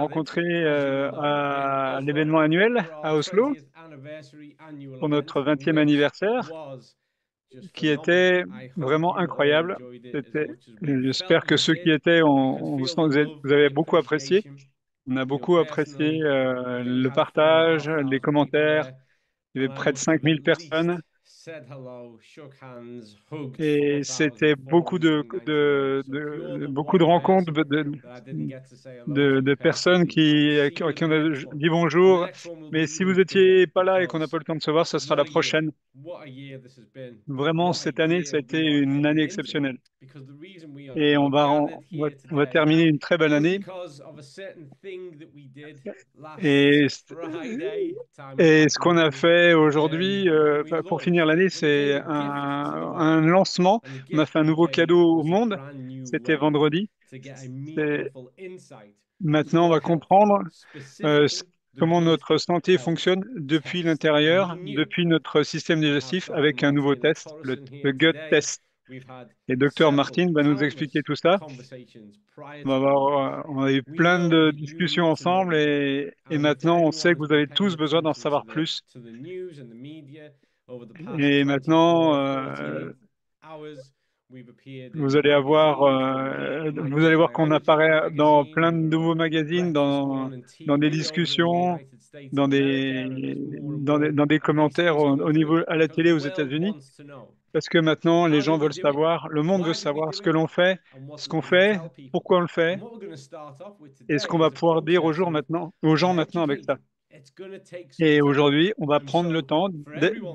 rencontré à l'événement annuel à Oslo pour notre 20e anniversaire, qui était vraiment incroyable. C'était, J'espère que ceux qui étaient, vous avez beaucoup apprécié. On a beaucoup apprécié le partage, les commentaires. Il y avait près de 5000 personnes et c'était beaucoup de rencontres de personnes qui on a dit bonjour. Mais si vous étiez pas là et qu'on n'a pas le temps de se voir, ce sera la prochaine. Vraiment, cette année, ça a été une année exceptionnelle. Et on va terminer une très belle année. Et, et ce qu'on a fait aujourd'hui, enfin, pour finir l'année, c'est un lancement. On a fait un nouveau cadeau au monde. C'était vendredi. C'est- Maintenant, on va comprendre comment notre santé fonctionne depuis l'intérieur, depuis notre système digestif, avec un nouveau test, le gut test. Et docteur Martin va nous expliquer tout ça. On a eu plein de discussions ensemble et maintenant on sait que vous avez tous besoin d'en savoir plus. Et maintenant, vous allez voir qu'on apparaît dans plein de nouveaux magazines, dans des discussions, dans des commentaires au niveau à la télé aux États-Unis. Parce que maintenant, les gens veulent savoir, le monde veut savoir ce que l'on fait, ce qu'on fait, pourquoi on le fait, et ce qu'on va pouvoir dire aux gens maintenant avec ça. Et aujourd'hui, on va prendre le temps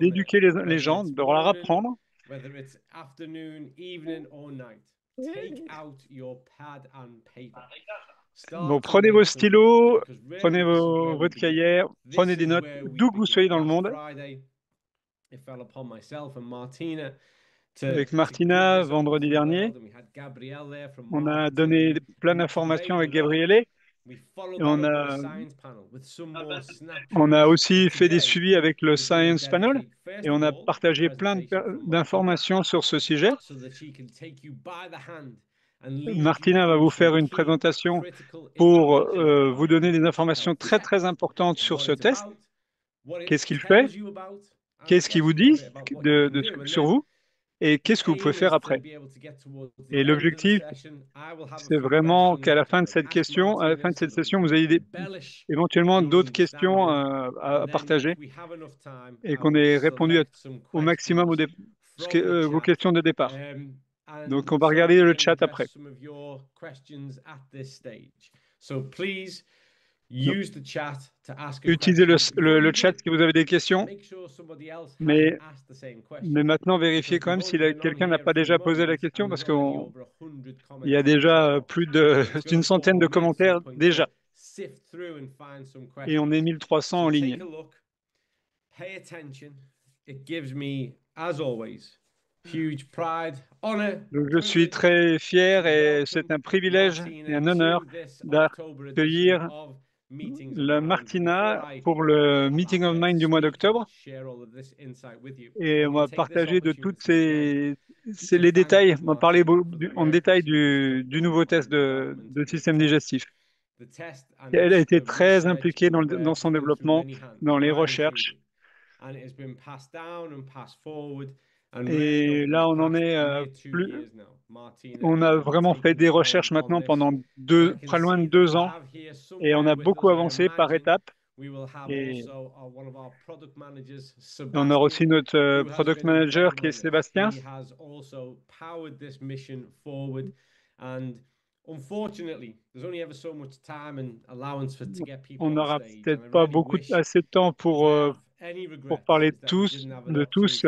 d'éduquer les gens, de leur apprendre. Bon, prenez vos stylos, votre cahier, prenez des notes, d'où que vous soyez dans le monde. Avec Martina, vendredi dernier, on a donné plein d'informations avec Gabriele. Et on a aussi fait des suivis avec le Science Panel et on a partagé d'informations sur ce sujet. Martina va vous faire une présentation pour vous donner des informations très très importantes sur ce test. Qu'est-ce qu'il fait? Qu'est-ce qu'il vous dit sur vous? Et qu'est-ce que vous pouvez faire après? Et l'objectif, c'est vraiment qu'à la fin de à la fin de cette session, vous ayez éventuellement d'autres questions à partager et qu'on ait répondu au maximum vos questions de départ. Donc, on va regarder le chat après. Donc, utilisez le chat si vous avez des questions, mais, mais maintenant, vérifiez quand même si quelqu'un n'a pas déjà posé la question parce qu'il y a déjà d'une centaine de commentaires déjà et on est 1300 en ligne. Donc, je suis très fier et c'est un privilège et un honneur d'accueillir la Martina pour le Meeting of Mind du mois d'octobre. Et on va partager de les détails, on va parler en détail du nouveau test de système digestif. Et elle a été très impliquée dans son développement, dans les recherches. Et là, on en est on a vraiment fait des recherches maintenant pendant pas loin de 2 ans et on a beaucoup avancé par étapes. Et on a aussi notre product manager qui est Sébastien. On n'aura peut-être pas assez de temps pour parler de tous,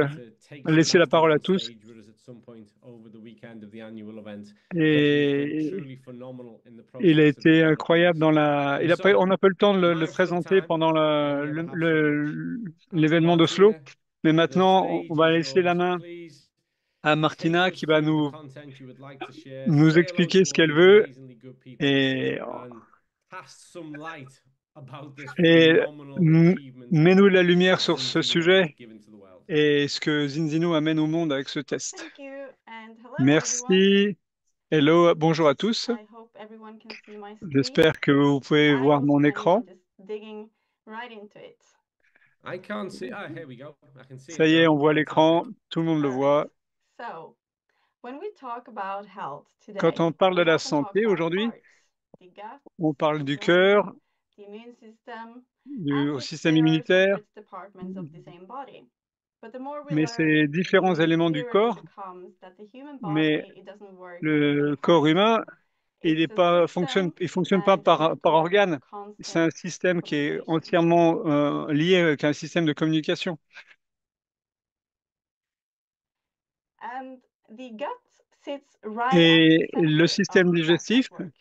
laisser la parole à tous. Et il a été incroyable on n'a pas eu le temps de le présenter pendant l'événement d'Oslo, mais maintenant, on va laisser la main à Martina qui va nous expliquer ce qu'elle veut et, et mets-nous la lumière sur ce sujet et ce que Zinzino amène au monde avec ce test. Thank you and hello everyone. Merci. Hello, bonjour à tous. I hope everyone J'espère que vous pouvez voir mon écran. I can't see. Ah, here we go. I can see Ça it y est, now. on voit l'écran, Fantastic. tout le monde le All right. voit. So, when we talk about health Quand on today, parle de we la often talk santé about aujourd'hui, parts: the gut, on the parle du cœur, microbiome, the immune system, du as au if système they are immunitaire, separate departments of the same body. But the more we mais learn, ces différents the éléments du clearer it corps. becomes that the human Mais body, it doesn't work in le corps parts. humain, It's a system, il fonctionne pas and it's par full of organe. C'est constant un système qui est communication. entièrement lié avec un système de communication. And the gut sits right at the Et le center système of that digestif, network.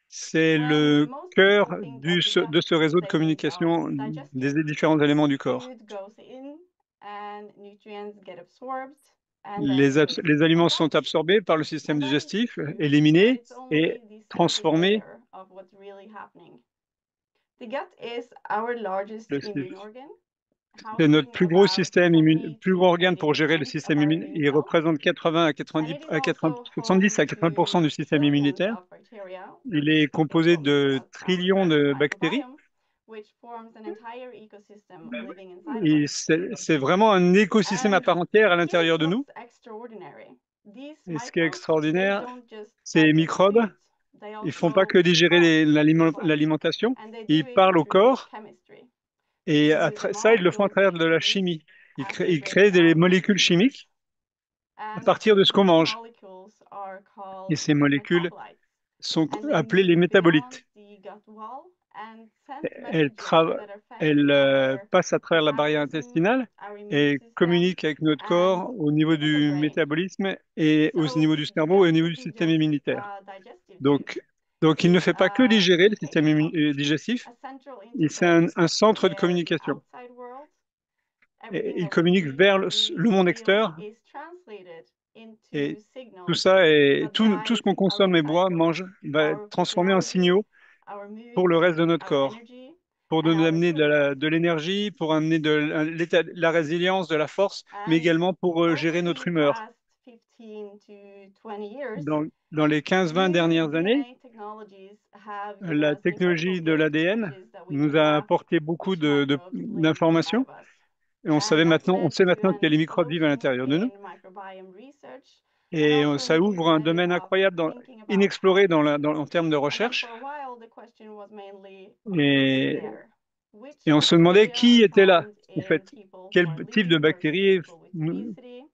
c'est When le most cœur people think of the gut, de ce réseau de they think of communication digestion. des différents éléments du corps. Food goes in and nutrients get absorbed and then released. Les aliments sont absorbés par le système And that is digestif, true, but éliminés it's et only the center transformés. layer of what's really happening. The gut is our largest Le- immune organ, C'est notre housing plus gros about système twenty plus to gros organe pour gérer le 40% of système our immunitaire. immune Il cells. représente 80 à And 90, it is à 80, also 70 home à 80% to du système trillions immunitaire. of bacteria, Il which est composé compose de our trillions gut de bactéries. microbiome, which forms an entire ecosystem living inside of Et us. c'est vraiment un écosystème à And part entière à here's l'intérieur de nous. what's extraordinary. These Et ce qui est microbes, they extraordinaire, don't just ces digest microbes, food, they ils font pas also que digérer talk to the body. l'alimentation, And they do ils it parlent au through corps chemistry, et through the ça, ils le font à molecules travers they de la produce chimie. as they Ils break créent des down molécules the food. chimiques à And partir de ce qu'on these mange. molecules are Et called ces molécules metabolites. sont And they appelées move les beyond métabolites. the gut wall and send Elles, messages trava- that affect elles our passent à travers la barrière metabolism, intestinale our immune et system, communiquent avec notre and corps au niveau even the du brain. métabolisme et au So niveau du the cerveau et gut au niveau du isn't système just immunitaire. a digestive tube. Donc, donc il ne It's fait pas que a digérer le système communication hub, digestif, a central c'est interface un centre de where the communication. outside world, Et everything il that we communique see, vers we le monde feel, extérieur is translated into et tout signals ça et that tout ce guide qu'on our consomme et entire boit, world, mange, va être our transformé en personality, signaux our pour moods, le reste de notre our corps, energy, pour and nous our amener true worth. de l'énergie, pour amener de la résilience, de la force, mais And également pour over gérer notre the humeur. past 15 to 20 years, Dans les 15-20 new dernières années, DNA technologies have given la us an incredible technologie de gift, which l'ADN is that we nous can a map apporté beaucoup which microbes live inside d'informations of us. et And that's on led sait to maintenant que an les microbes vivent à explosion l'intérieur de nous. in microbiome research and Et also a ça new ouvre un way domaine of incroyable, thinking about inexploré health. en termes de But recherche. for a while, the question was mainly who is Et, there? Which et on se demandait bacteria are qui était là, found en in fait. people Quel who are type de lean versus bactéries people with obesity?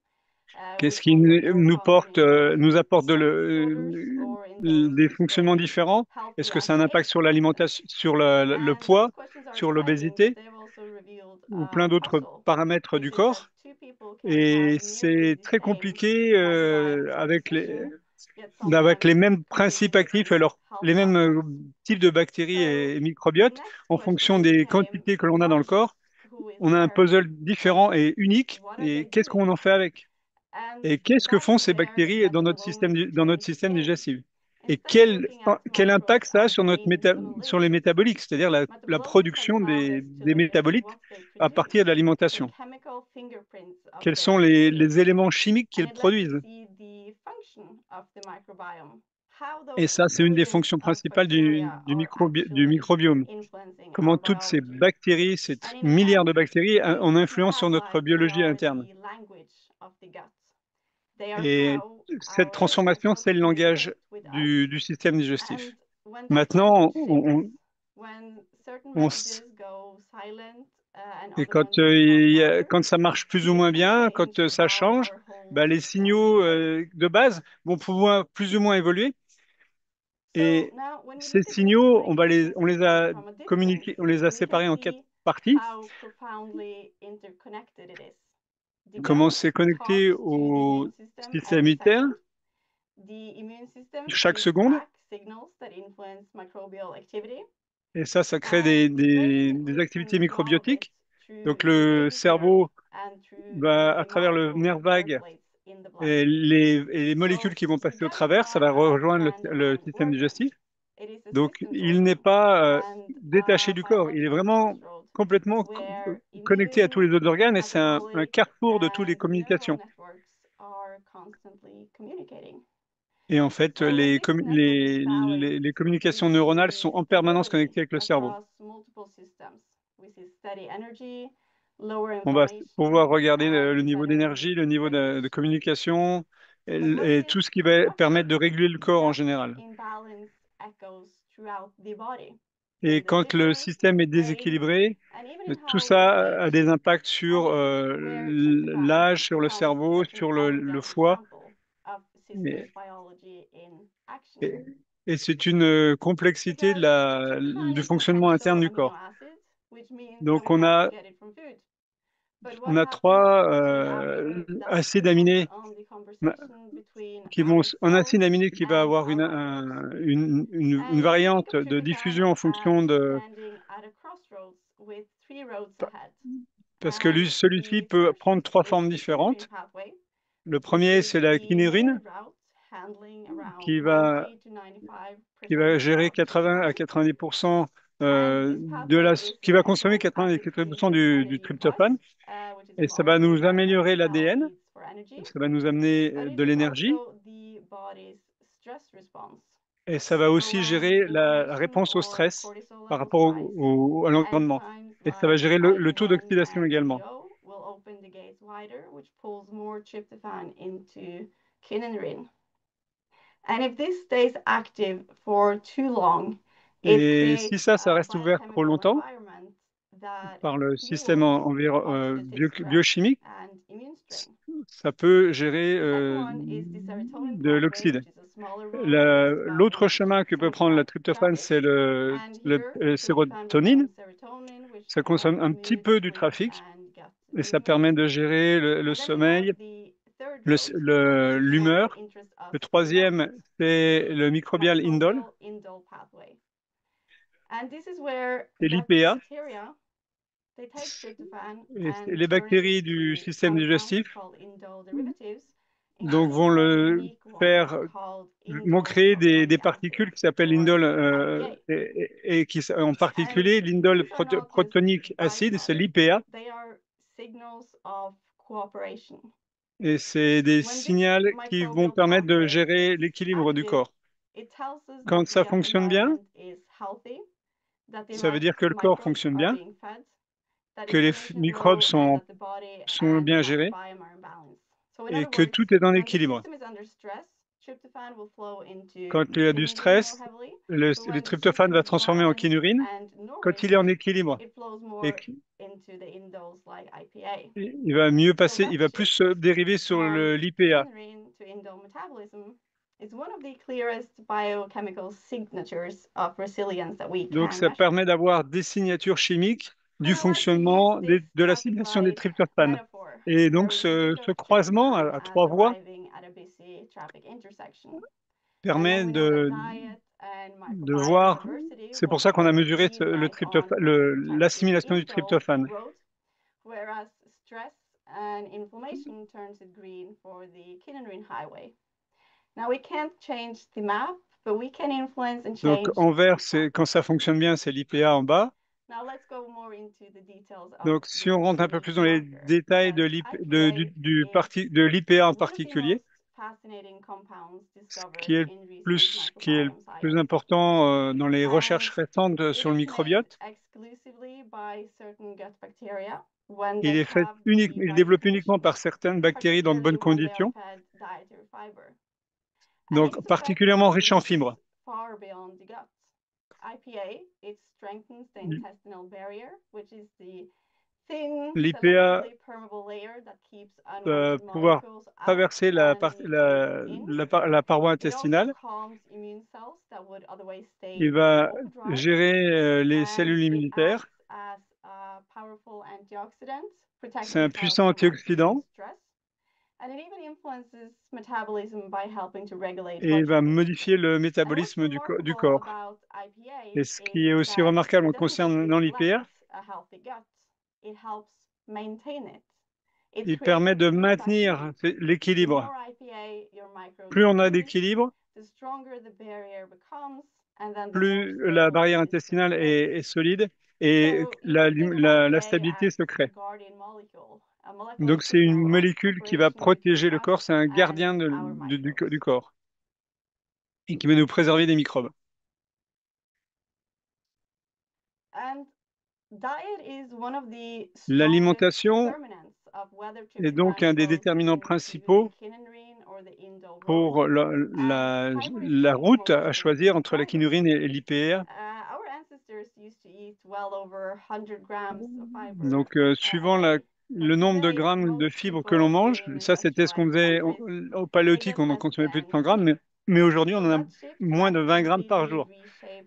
qu'est-ce Which qui ones are more common in those nous apporte with health disorders or in those des with fonctionnements very différents? Est-ce healthy que ça a as un is? impact sur l'alimentation, sur le And poids, those questions are sur exciting, but l'obésité they've also revealed ou plein a d'autres puzzle, paramètres which du is that corps? two people can have Et nearly c'est the très same compliqué microbiome composition, yet avec sometimes les mêmes principes completely actifs different et health les mêmes outcomes. types de bactéries So et the microbiotes next en fonction question des became quantités que l'on a dans le not just corps. who is On a un there, puzzle but différent et unique. what are Et they qu'est-ce qu'on doing? en fait avec? And Et qu'est-ce que that's font ces where bactéries Gut alone dans notre turns the système game. digestif? Et Instead of looking at quel microbes impact ça a as sur sur les analysts, métaboliques, c'est-à-dire la metabolomists has production allowed us to des look at métabolites what they à produce, partir de the l'alimentation? chemical fingerprints of Quels sont their food. les éléments chimiques And qu'ils it lets us produisent? see the function of the microbiome, how Et those ça, c'est une des trillions fonctions of principales bacteria are du actually microbiome. influencing Comment our toutes ces biology. bactéries, And in a milliards de sense, bactéries, these ont influence sur notre metabolites, they biologie are interne. the language of the gut. They are Et how cette our cells transformation, c'est le langage communicate with us. du système And digestif. when that Maintenant, language shifts, when certain on s- messages go silent and et other ones become louder, quand ça marche plus ou it moins can bien, change quand ça how change, our whole bah, les system signaux works. de base vont pouvoir plus ou moins évoluer. So Et now, when we ces look at this signaux, communication on les system a from a distance, on les a we can séparés en quatre see parties. how profoundly interconnected it is. The gut Comment c'est connecté talks to the au immune system système every immunitaire second. The immune system chaque gives seconde. back signals that influence microbial activity. Et ça crée And the brain des activités listens to all of it microbiotiques. through Donc the le vagus nerve cerveau and through va, à the travers le molecules nerf that vague, circulates in the blood. et les molécules So qui vont the passer au gut is travers, ça not va a rejoindre le standalone système organ. digestif. It is a Donc systems il n'est organ pas and détaché a du corps, il est biological vraiment crossroad complètement where connecté à tous immune, les autres organes et c'est un metabolic, carrefour de toutes les and neural communications. networks are constantly communicating. Et en fait, All of this network is balanced les communications neuronales sont en permanence equally connectées avec le cerveau. across multiple systems. We see steady energy, lower On va pouvoir inflammation, regarder le and niveau better d'énergie, le niveau de rate. communication But when et this tout ce qui va permettre de structure réguler le corps en général. imbalance echoes throughout the body, Et in the quand le liver, système est brain, déséquilibré, and even in tout how we ça a age. des impacts And sur this is where tryptophan l'âge, sur le becomes cerveau, such an sur le elegant foie. example of systems Et, biology in action. et- et c'est une complexité de Because tryptophan du is an fonctionnement essential interne du amino corps. acid, which means that Donc we have to get it from food. But on what a happens trois after that acides depends aminés on the conversation between qui vont, our un cells acide aminé qui va and avoir our microbes. une And we can think variante of de tryptophan diffusion en as fonction de, standing at a crossroads with three roads ahead. parce que And celui-ci the peut first prendre trois is formes the kynurenine différentes. pathway, Le which premier, is c'est la the main kinérine route handling around qui va 90 to 95% qui va gérer of 80 à tryptophan. 90% And this de la, pathway is qui va consommer essential as 80 et it 80% cleaves du NAD+, tryptophane. which is a Et ça va molecule nous that every améliorer cell l'ADN, needs for energy. ça va nous amener But it de is l'énergie also the body's stress response. et ça va So aussi when gérer la inflammation réponse au or stress cortisol par levels rapport rise, à l'environnement. enzymes Et ça va like gérer le taux IL-1 d'oxydation and également. PTO will open the gates wider, which pulls more tryptophan into kynurenine. And if this stays active for too long, it Et si creates ça a reste ouvert trop biochemical longtemps environment that par le système fuels oxidative stress biochimique, and immune strain. ça peut gérer The second one is the serotonin de pathway, l'oxyde. which is a smaller road less L'autre bound chemin que peut prendre la chemical tryptophane, traffic. c'est And here, tryptophan sérotonine. becomes serotonin, which Ça supports consomme un petit mood, peu du sleep, trafic and gut et ça movement. permet de gérer le And then we have sommeil, the third road, which is more in the l'humeur. interest of Le CNS, troisième, c'est le microbial indole, microbial indole pathway. And this is where c'est gut l'IPA. bacteria, they take tryptophan Et and les turn it bactéries du into système compounds digestif called indole derivatives, donc including vont one le unique one faire, called vont indole créer des proteonic particules acid, qui s'appellent or l'indole IPA. et qui en And particulier l'indole these are not just protonique acide, c'est byproducts, l'IPA. they are signals of cooperation. Et c'est des When this signaux qui vont microbial permettre de pathway gérer is l'équilibre du active, corps. it tells us that Quand the ça gut fonctionne bien, environment is healthy, that the ça veut dire que le corps microbes fonctionne are bien, being fed, that que les inflammation is microbes low, and that the body sont and the bien gérés microbiome are in balance. So in et other que words, tout est en when the équilibre. system is under stress, tryptophan will flow into Quand il y a du kynurenine more stress, heavily, but le when the tryptophane system va is transformer en balanced kynurine. and Quand il est nourished, en équilibre, it flows et more into the indoles like IPA. il va mieux So passer, that il va plus shift se dériver sur from l'IPA. kynurenine to indole metabolism is one of the clearest biochemical signatures of resilience that we Donc, can ça measure. permet d'avoir des signatures chimiques So du I like to use fonctionnement this de l'assimilation des classic tryptophanes. metaphor Et where donc, we can think ce of croisement tryptophan à as trois voies arriving at a busy traffic intersection. And then permet we know that diet and de microbiome voir, diversity c'est will pour ça qu'on a mesuré directly impact on protecting the l'assimilation du indole tryptophane. road, whereas stress and inflammation turns it green for the kynurenine highway. Now we can't change the map, but we can influence and Donc, change en vert, the path. quand ça fonctionne bien, c'est l'IPA en bas. Now let's go more into the details of Donc, si this on rentre un peu unique plus dans les marker, détails because IPA is de l'IPA en one of the particulier, most fascinating compounds ce discovered in recent qui est le microbiome plus science. important dans les And recherches récentes it sur le is made microbiote, exclusively by certain gut bacteria when il they est fait have unique, the il est right développé uniquement conditions, par certaines bactéries dans de particularly bonnes when they are conditions, fed dietary fiber. And donc its effect particulièrement riche en reaches fibres. far beyond the gut. IPA, it strengthens the intestinal barrier, which is the thin, L'IPA selectively permeable layer that keeps va unwanted pouvoir molecules out traverser and nutrients in. la paroi It also intestinale. calms immune cells that would otherwise stay Il in va overdrive, gérer les and cellules it acts immunitaires. as a powerful antioxidant, C'est protecting un cells puissant from oxidative antioxydant stress. And it even influences metabolism by helping to regulate et il blood va sugars. modifier le And what's métabolisme du remarkable corps. about IPA Et ce is qui est aussi that remarquable it en doesn't just concernant reflect l'IPA, a healthy gut, it helps maintain it. It il creates permet a de feedback maintenir loop. The l'équilibre. more IPA your microbes Plus on a produce, d'équilibre, the stronger the barrier becomes, and then the more plus la stable the barrière system intestinale stays. est solide et So you can think of la IPA stabilité as se a crée. guardian molecule, a molecular Donc c'est une signal of molécule qui va cooperation between protéger le us corps, c'est un and gardien our microbes. du corps. et qui va nous préserver des microbes. L'alimentation est donc un des déterminants principaux pour la route à choisir entre la quinurine et l'IPA. Donc, suivant le nombre de grammes de fibres que l'on mange, ça c'était ce qu'on faisait au paléolithique, on n'en consommait plus de 100 grammes, mais aujourd'hui on en a moins de 20 grammes par jour.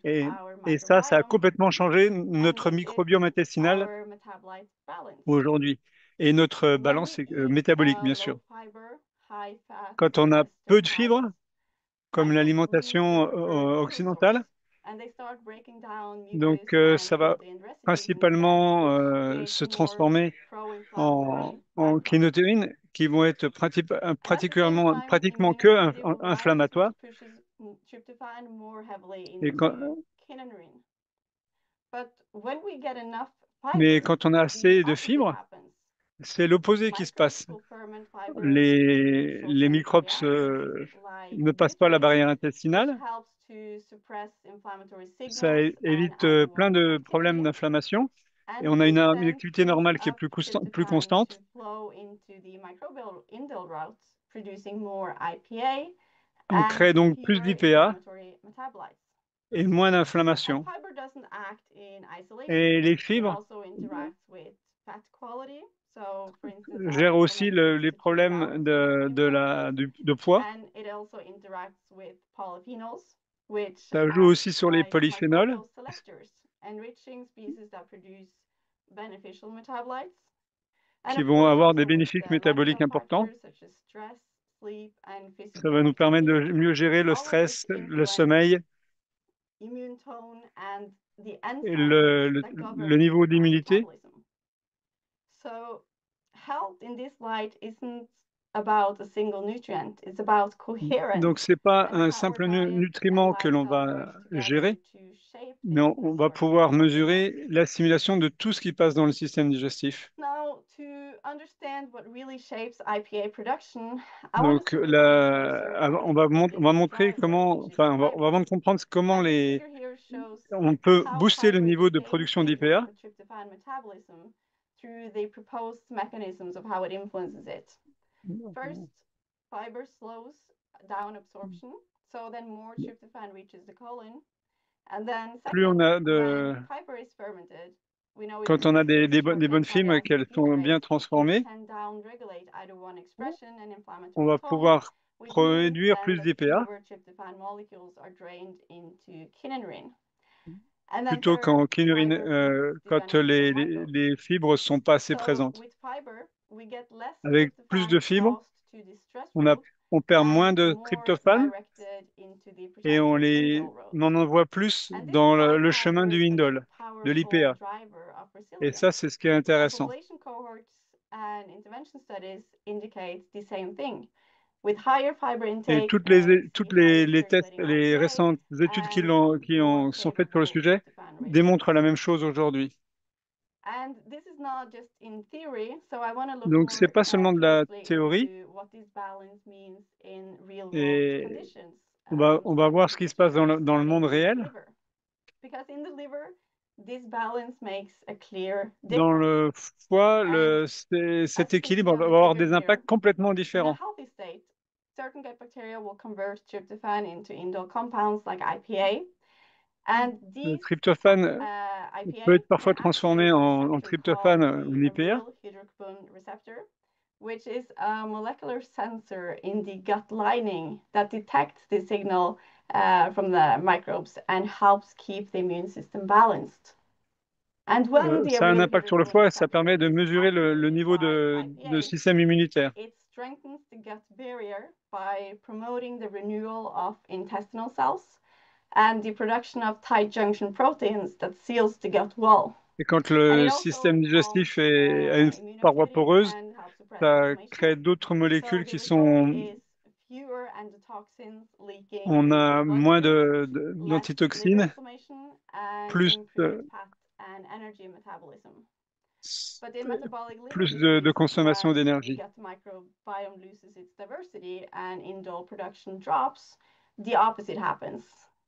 Et, et ça a complètement changé notre microbiome intestinal aujourd'hui et notre balance métabolique, bien sûr. Quand on a peu de fibres, comme l'alimentation occidentale, donc ça va principalement se transformer en kénotéines qui vont être pratiquement que inflammatoires. Et mais quand on a assez de fibres, c'est l'opposé qui se passe. Les microbes ne passent pas la barrière intestinale. Ça évite plein de problèmes d'inflammation. Et on a une activité normale qui est plus constante. On crée donc plus d'IPA et moins d'inflammation. Et les fibres gèrent aussi les problèmes de poids. Ça joue aussi sur les polyphénols qui vont avoir des bénéfices métaboliques importants. Ça va nous permettre de mieux gérer le stress, le sommeil et le niveau d'immunité. Donc, ce n'est pas un simple nutriment que l'on va gérer, mais on va pouvoir mesurer l'assimilation de tout ce qui passe dans le système digestif. Donc, on va montrer comment, enfin, on va avant de comprendre comment on peut booster le niveau de production d'IPA. Plus on a quand on a des bonnes fibres et qu'elles sont bien transformées, on va pouvoir produire plus d'IPA plutôt qu'en kénurine, quand les fibres sont pas assez présentes. Avec plus de fibres, on perd moins de tryptophane et on en envoie plus dans le chemin du indole, de l'IPA. Et ça, c'est ce qui est intéressant. Et les récentes études qui sont faites sur le sujet démontrent la même chose aujourd'hui. Donc, c'est pas seulement de la théorie. Et on va voir ce qui se passe dans le monde réel. Dans le foie, cet équilibre va avoir des impacts complètement différents. Le tryptophane peut être parfois transformé en tryptophane ou en IPA. Which is a molecular sensor in the gut lining that detects the signal from the microbes and helps keep the immune system balanced. Ça a un impact sur le foie et ça permet de mesurer le niveau de système immunitaire. It strengthens the gut barrier by promoting the renewal of intestinal cells and the production of tight junction proteins that seals the gut wall. Et quand le système digestif a une paroi poreuse, ça crée d'autres molécules qui sont... On a moins d'antitoxines, plus de consommation d'énergie. the opposite happens.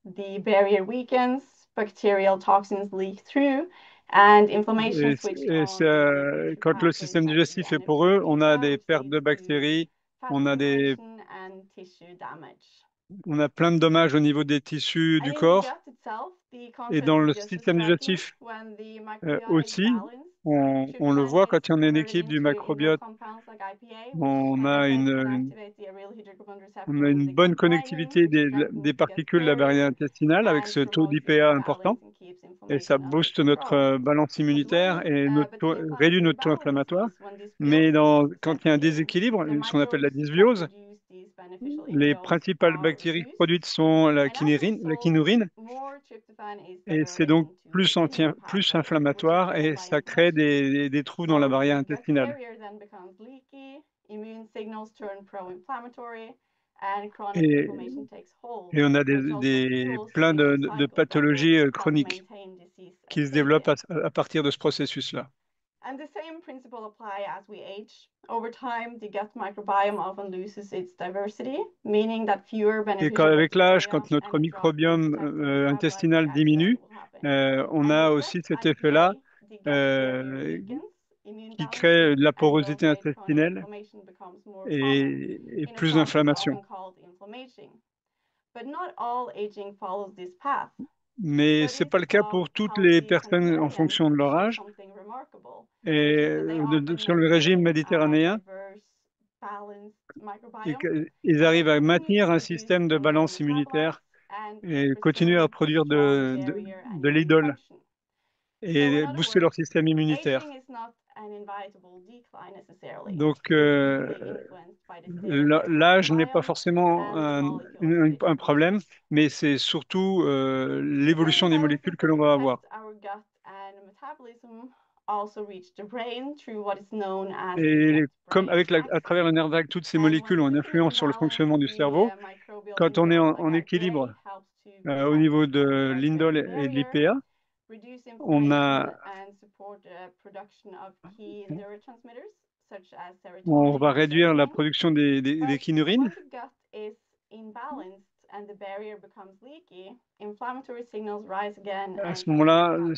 The barrier weakens, bacterial toxins leak through, and inflammation switch on the inflammation Quand le pathways système that we see digestif est poreux, energy, on a des which pertes de leads to bactéries, fat on a accumulation and tissue damage. on a plein de dommages au niveau des tissus And du in the corps. gut itself, the Et concept dans is le just as système striking. digestif When the microbiota is aussi, balanced, on le tryptophan voit is quand il y en a une converted équipe du into enzyme microbiote, compounds like IPA, which on can a affect and une, activate the aryl hydrocarbon on receptor a in une the bonne gut lining, connectivité which strengthens des the gut particules de la barrier barrière intestinale avec and ce taux promotes gut d'IPA balance important. and keeps Et ça inflammation under booste notre control. balance immunitaire et But when réduit inflammatory notre taux balance inflammatoire. is when this Mais quand il y a un sets in, déséquilibre, the ce qu'on appelle la microbes that dysbiose, produce these beneficial les immunogens principales are bactéries reduced. produites sont And as a la result, kinurine, more tryptophan is et c'est diverted donc into the signaling plus pathway, which is inflammatoire fueled et by ça crée inflammation. des trous dans la So barrière the gut intestinale. barrier then becomes leaky, immune signals turn pro-inflammatory, and chronic Et, inflammation takes hold, et on a which also fuels the plein vicious de cycle that will pathologies help chroniques maintain disease qui se développent activity. à partir de ce processus-là. And the same principle apply as we age. Over time, the gut microbiome often loses its diversity, meaning that fewer Et beneficial avec l'âge, bacteria quand notre and a drop in microbiome protective metabolites intestinal like IPA diminue, will happen. on And a with aussi less cet effet-là IPA, the gut barrier euh, weakens, immune qui balance crée shifts, de la and porosité low-grade chronic intestinelle inflammation becomes more common et in a plus process d'inflammation. often called inflammation. But not all aging follows this path. Mais c'est Studies pas le cas of pour toutes les healthy personnes en centenarians fonction de leur show âge. something remarkable, which is Et that they often sur le régime maintain a méditerranéen, diverse, balanced microbiome, ils and they arrivent à continue to maintenir un produce système de similar balance metabolites immunitaire and et continuer à preserve a produire strong barrier and de immune l'idole function. So in et other booster words, leur système immunitaire. aging is not an inevitable decline necessarily. Donc, It is mainly influenced by the status of the l'âge n'est pas microbiome forcément and the molecules it un problème, produces. mais c'est surtout The l'évolution same des molécules que biosystem l'on that va avoir. protects our gut and metabolism also reach the brain through what is known as the Et comme gut-brain à axis. travers le nerf vague, toutes ces And when molécules the ont une system is in influence sur le balance, fonctionnement du cerveau. the microbial Quand on est indole like en équilibre IPA helps to au protect niveau the de l'indole blood-brain et de barrier, l'IPA, reduce on inflammation, a, and support the production of key neurotransmitters such as on serotonin va and réduire la dopamine. production des But kinurines. when the gut is imbalanced and the barrier becomes leaky, inflammatory signals rise again À and ce things moment-là, happen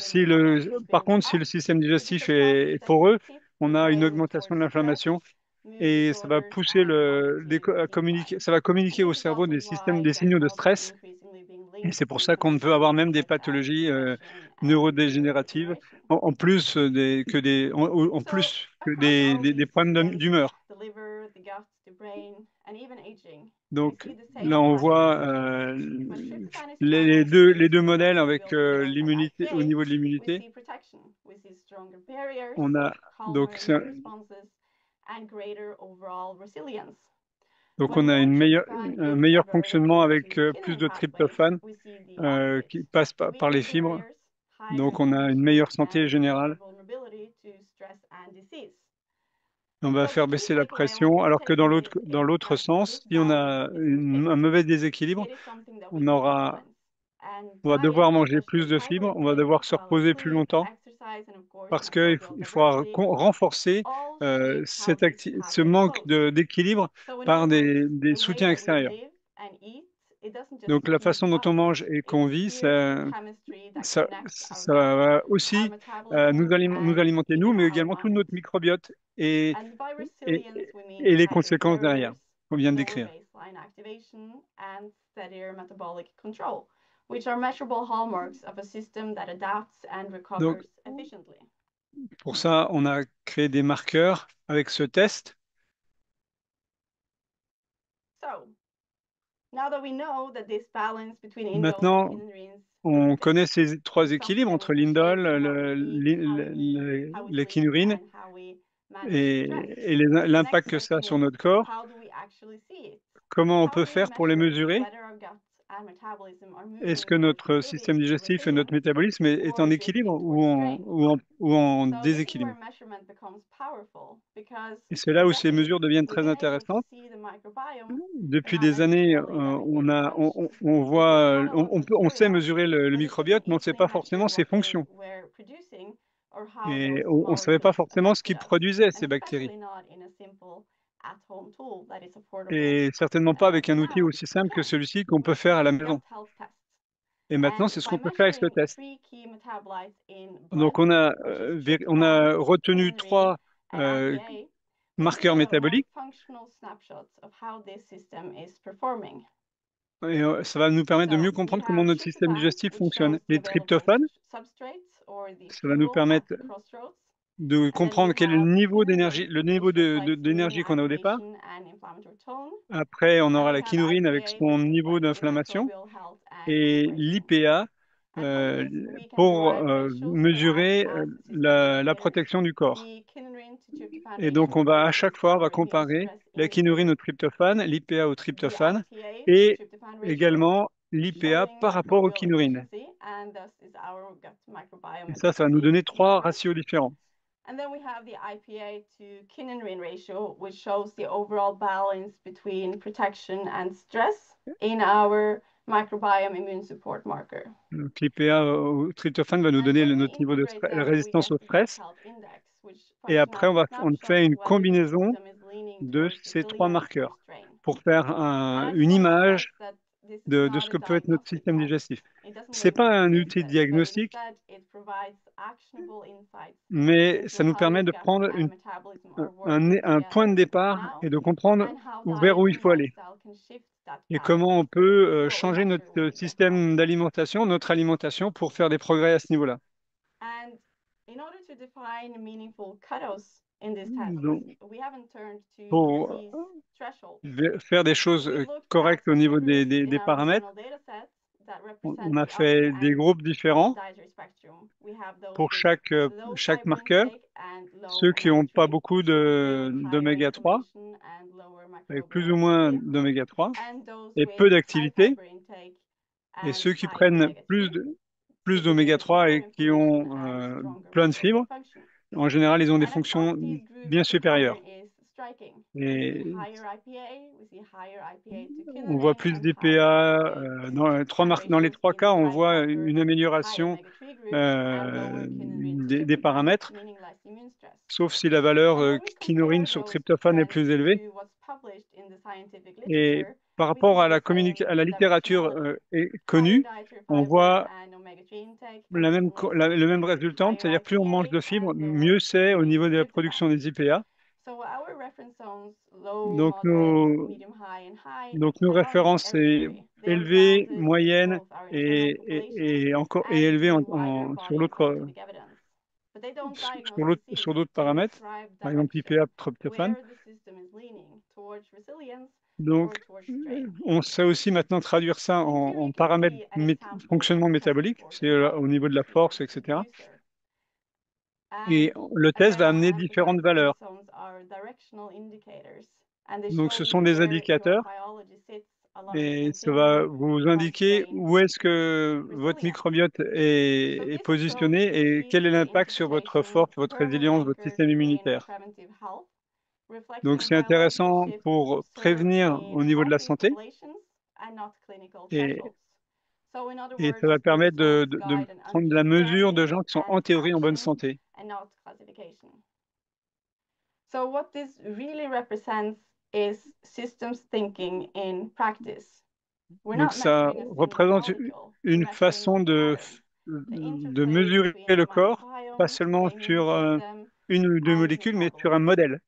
in what has par been the contre, si le past, système which is a digestif process est that poreux, tips on the a une brain augmentation de towards stress, l'inflammation mood et ça va disorders, pousser and cognitive decline. ça va And communiquer au this is cerveau also des systèmes, why des gut signaux de health is stress. increasingly being Et linked c'est pour to ça qu'on peut avoir conditions même des such as pathologies depression and neurodégénératives, neurodegeneration. en plus en So plus que across all des these problèmes systems, d'humeur. the liver, the gut, the brain, and even aging, we Donc see the là, same on patterns. voit When tryptophan is channeled les deux into modèles avec microbial indole like l'immunité, au IPA, niveau de we l'immunité. see protection. We see stronger barriers, On a donc calmer c'est- immune responses, and greater overall resilience. donc When on a more tryptophan un is meilleur diverted fonctionnement avec into the plus kinase de pathways, tryptophane we see the opposite. qui passe par Weaker les fibres. barriers, higher Donc on a une inflammation, meilleure santé and greater générale. vulnerability to stress and disease. On va So the faire key baisser la takeaway I want pression, you to alors que take from this dans is l'autre that sens, this si on balance a isn't fixed. un mauvais déséquilibre, It is something that we on can aura, influence. And on va diet, devoir not manger just plus the de cycle fibres, on va intake, devoir as se well as reposer plus sleep, longtemps, exercise, and of course parce microbial il faut diversity, renforcer all shape how this ce pathway manque flows. d'équilibre So in par other words, des the way soutiens that we extérieurs. live and eat, it doesn't just Donc la keep façon dont on us. mange et It's qu'on vit, biochemistry that connects our ça gut, va our aussi metabolism, nous and alimenter nous, even mais our également tout mind. notre microbiote And by et, resilience, we mean et les tighter conséquences derrière barriers, qu'on vient de lower décrire. baseline activation, and steadier metabolic control, which are measurable hallmarks of a system that adapts and Donc recovers efficiently. pour ça, on a créé des marqueurs avec ce test. So, now that we know that this balance between indoles and Maintenant, kininogens on isn't connaît fixed, ces trois it's something équilibres that we entre can shape l'indole, in how we eat, how we move, how we les sleep, kinurines and how we manage stress. et The next l'impact que ça a question sur is, notre corps. how do we actually see it? Comment on How peut do we faire pour les measure mesurer? whether our gut and metabolism are Est-ce moving que towards notre système improving digestif et notre resilience métabolisme est en or équilibre drifting towards strain? ou en So this is where déséquilibre? measurement becomes powerful because Et c'est for là où ces mesures decades deviennent we've très been able to intéressantes. see the microbiome in Depuis how des années, epigenetically it functions. on We can voit, model a on sait bacteria, mesurer le but it doesn't microbiote, mais on ne sait easily pas measure forcément ses what they fonctions. were producing or how Et those on ne savait pas molecules forcément ce affected qui us, produisait and ces bactéries. especially not in a simple at-home tool that is affordable et certainement pas avec un to outil have. aussi simple que Yeah, celui-ci qu'on peut faire à la maison. just health tests. Et maintenant, And c'est ce by qu'on peut faire avec ce measuring test. three key metabolites in blood, Donc, which is on tryptophan, a retenu kynurenine, 3 and euh, IPA, we can marqueurs get a more métaboliques. functional snapshot of how this system is performing. Et ça va nous permettre de So mieux we comprendre comment have notre système tryptophan, digestif which fonctionne. shows the Les available tryptophanes, substrates or the ça va nous fuel at permettre the crossroads. de And then we comprendre quel est le have niveau d'énergie, kynurenine, le which niveau reflects d'énergie immune qu'on a au départ. activation and inflammatory tone. Après, on And aura we la have kynurenine avec IPA, son which niveau reflects d'inflammation microbial health and et proliferation. l'IPA And from this, we can pour derive ratios that act mesurer as system la indicators. protection du corps. The kynurenine to tryptophan Et donc, ratio, on va à which chaque is fois, on va our immune comparer stress la kynurenine indicator. au tryptophane, l'IPA au The tryptophane IPA to et tryptophan ratio, également l'IPA showing par rapport au microbial kynurenine. efficiency, and thus is our gut Et microbiome ça va nous efficiency donner 3 measured. ratios différents. And then we have the IPA to kynurenine ratio, which shows the overall balance between protection and stress in our microbiome immune support marker. Donc, l'IPA au tryptophane va nous And donner when we notre niveau de integrate them, we résistance get au the gut stress. health index, which Et function après, as a on snapshot fait of une whether the combinaison system is leaning de towards ces 3 resilience or marqueurs strain. pour faire And I just une want to stress image that this is de not ce a que peut être notre diagnostic système test. digestif. It doesn't C'est label pas un outil diseases, but diagnostique, instead it provides actionable insights mais into ça nous how permet your de gut prendre and metabolism are working un point de together départ now, et de comprendre and how vers diet où il and faut aller. lifestyle can shift that Et balance comment on peut to a changer better notre way of système health. d'alimentation, notre alimentation pour faire des progrès à ce niveau-là. And in order to define meaningful cutoffs in this test, Donc, we haven't turned to pour disease thresholds. faire des choses We looked at correctes au niveau subgroups in des our paramètres, internal data sets that on represent a the up fait des and groupes différents dietary spectrum. We have those pour with low chaque fiber marqueur. intake and low Ceux qui n'ont pas omega-3, beaucoup with higher d'oméga 3, inflammation and lower avec plus microbial ou moins activity, d'oméga 3, and those et with peu high d'activité, fiber intake et and ceux qui high prennent omega-3, plus d'oméga typically 3 more et qui inflammation ont and stronger plein de microbial fibres. function. En général, ils ont des And across fonctions these groups, bien the pattern supérieures. is striking. We see Et higher IPA, we see higher IPA to on voit kynurenine, plus and higher d'IPA. IPA to Dans tryptophan dans les ratios 3 in the cas, on high voit fiber, une high amélioration omega-3 groups and lower kynurenine to des tryptophan, paramètres, meaning less immune stress. sauf si la valeur And when we kynurenine compare sur those tryptophane est trends plus élevée. to what's published in the scientific Et literature, par we rapport see à the same à la littérature directionality. Higher connue, dietary on fiber voit and omega-3 intake tends to lead le même to résultat, higher c'est-à-dire plus on mange IPA de fibres, and lower mieux c'est au kynurenine niveau to de la tryptophan. production des IPA. So our reference zones, low, Donc moderate, medium, high, and high, nos they're not références, c'est arbitrary. They are élevé, grounded in moyenne both our internal population et encore et and élevé the wider sur body of l'autre scientific evidence. But they don't diagnose disease, sur d'autres they paramètres, describe par exemple direction, IPA, tryptophane. where the system is leaning towards resilience Donc, or towards strain. on sait aussi maintenant traduire ça And here en you can paramètres see an example fonctionnement of test métabolique, support c'est in blood au niveau de la force, delivered to the etc. user. Et And le test again, va I want to amener emphasize différentes that these valeurs. zones are directional indicators, and they Donc, show ce sont you des where your indicateurs biology sits along the et ça va continuum vous from indiquer strain où est-ce to que votre resilience. microbiote So est this approach positionné et keeps quel est the l'impact sur votre interpretation force, votre firmly résilience, votre anchored système in immunitaire. preventive health, Donc, reflecting c'est biological intéressant shifts pour observed prévenir in au niveau de la healthy santé populations and not clinical et, thresholds. So in other et ça words, va the permettre results de guide an prendre la mesure de understanding gens qui sont and en théorie en bonne action santé. and not classification. So what this really represents is systems thinking in practice. We're Donc, not ça measuring a single représente molecule, we're une measuring a façon pattern. The de interplay mesurer between le the corps, pas microbiome, seulement the immune sur system, une ou deux and molécules, mais sur un metabolism. modèle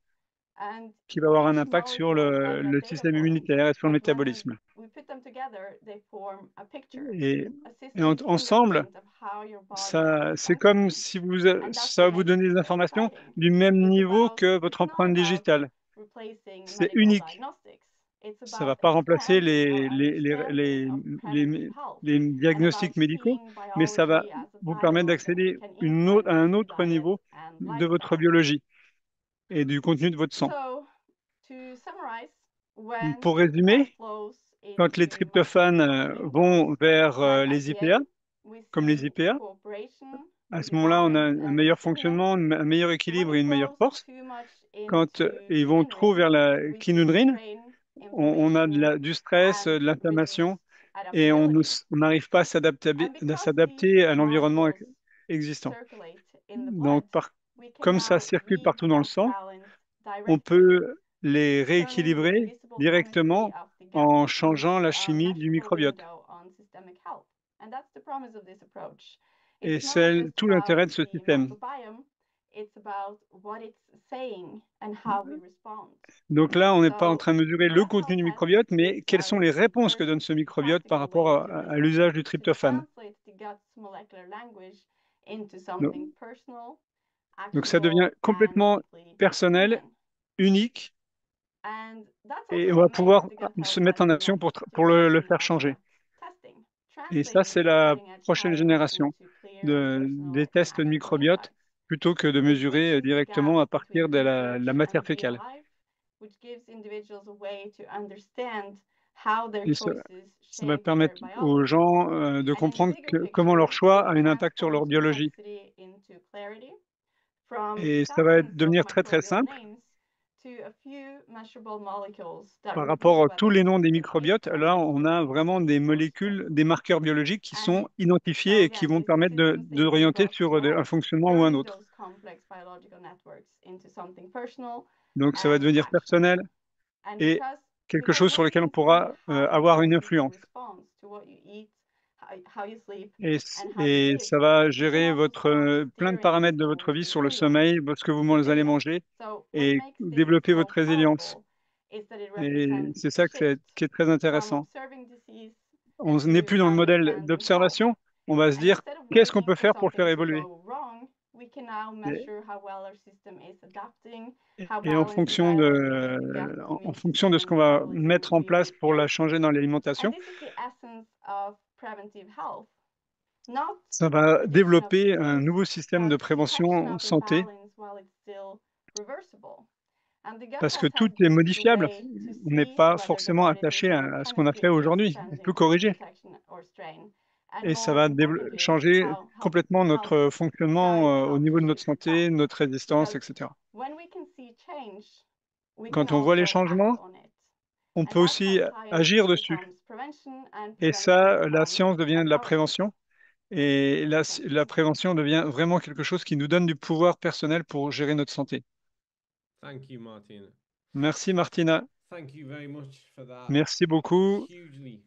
And qui va avoir un each impact sur molecule like a le data système point, immunitaire et sur le but when métabolisme. we put them together, they form a picture, Et, a system ensemble, fingerprint of how your body is c'est comme functioning. si And that's ça what va vous makes donner it des so informations exciting. du même niveau que It's votre not empreinte about digitale. replacing C'est medical unique. diagnostics. It's Ça va about pas remplacer expanding our understanding of preventive health les and about diagnostics médicaux, seeing mais ça va biology as a vous permettre dialogue that we d'accéder can à influence un through autre diet niveau and de votre lifestyle. biologie et du contenu de votre sang. So, to summarize, when Pour tryptophan résumer, flows quand les into tryptophanes microbiome vont inputs vers like les IPA, IPA, we comme les see IPA, cooperation, à ce moment-là, on a balance, un and meilleur resilience. fonctionnement, un meilleur But when équilibre et it une meilleure flows force. too much Quand into ils vont trop kynurenine, vers la we see kynurenine, strain, on a inflammation, du stress, de and reduced l'inflammation et adaptability. on n'arrive pas And à because these s'adapter à l'environnement molecules existant. circulate in the blood, Donc, we can comme ça now circule read partout dans le that sang, balance on directly. peut les turning the rééquilibrer invisible chemistry directement of the gut en into changeant la a chimie du measurable microbiote. window on systemic health. And that's the promise of this approach. Et It's not c'est just tout about l'intérêt de ce the système. microbiome, it's about what it's saying and how we respond. Donc là, on n'est pas en So train de mesurer le gut contenu health du tests microbiote, mais quelles sont les are the réponses que first donne ce microbiote par practical rapport way to à l'usage du listen, to tryptophane. translate the gut's molecular language into Donc, something personal, donc ça devient actionable, and complètement deeply personnel, human. unique, And that's et also on va what makes pouvoir the gut se health mettre test en action next pour le generation faire of changer. testing, Et ça, translating c'est this la cutting-edge prochaine science génération into clear and des personal and tests de actionable microbiote, insights. plutôt que de It mesurer bridges the gap directement à partir between de la research matière and real fécale. life, which gives individuals a way to understand how their Et choices ça va shape their permettre aux biology. gens de And in the comprendre bigger comment leur picture, choix this a un impact sur leur transforms biologie. complexity into clarity, from Et ça va thousands of devenir très très microbial simple names to a few measurable molecules that par reveal rapport à tous whether les noms des system is microbiotes. Là, on beneficial a vraiment des or molécules, stressful. des marqueurs biologiques qui And sont identifiés so et qui again, vont these permettre systems, they give d'orienter us sur un life, fonctionnement ou un turning autre. those complex biological networks into something personal Donc, ça va and devenir personnel actionable. And et quelque because chose sur when we lequel on can see pourra how your avoir une body influence. responds to what you eat, how you sleep, Et, and how you et live, ça va we can gérer also votre, start plein de steering paramètres de votre over vie the sur le window, sommeil, ce que the vous allez data. manger So what et makes this développer so votre résilience. powerful is that it Et represents c'est a ça shift qui est très from intéressant. observing disease On n'est to plus dans le modèle understanding health. d'observation. On va se And dire, instead of qu'est-ce qu'on waiting peut for faire pour faire something to évoluer? go wrong, we can now Et, measure how well our system is adapting, how et en balanced the fonction dialogue between the gut, en immune fonction de system, ce and qu'on va metabolism mettre en place really pour la is. changer dans And l'alimentation, this is the essence of preventive health, not ça va prediction of développer un disease, nouveau système de but detection prévention of santé imbalance while it's still reversible. And the gut parce que health tout test est gives us a modifiable. way to On n'est see pas whether the forcément body's attaché internal à ce qu'on a chemistry fait is aujourd'hui. On peut changing for corriger protection or strain. And et ça more va importantly, changer how complètement health notre fonctionnement guides au how to niveau de notre shift santé, that. notre résistance, Because etc. when we can see change, we can Quand on voit les also act changements, on it. on And peut that's how aussi science agir dessus. becomes prevention, and Et prevention ça, la becomes science devient de la empowerment. prévention. Et Thank la you. prévention devient vraiment quelque chose qui nous donne du pouvoir personnel pour gérer notre santé. Thank you, Martina. Merci Martina. Thank you very much for that Merci beaucoup. hugely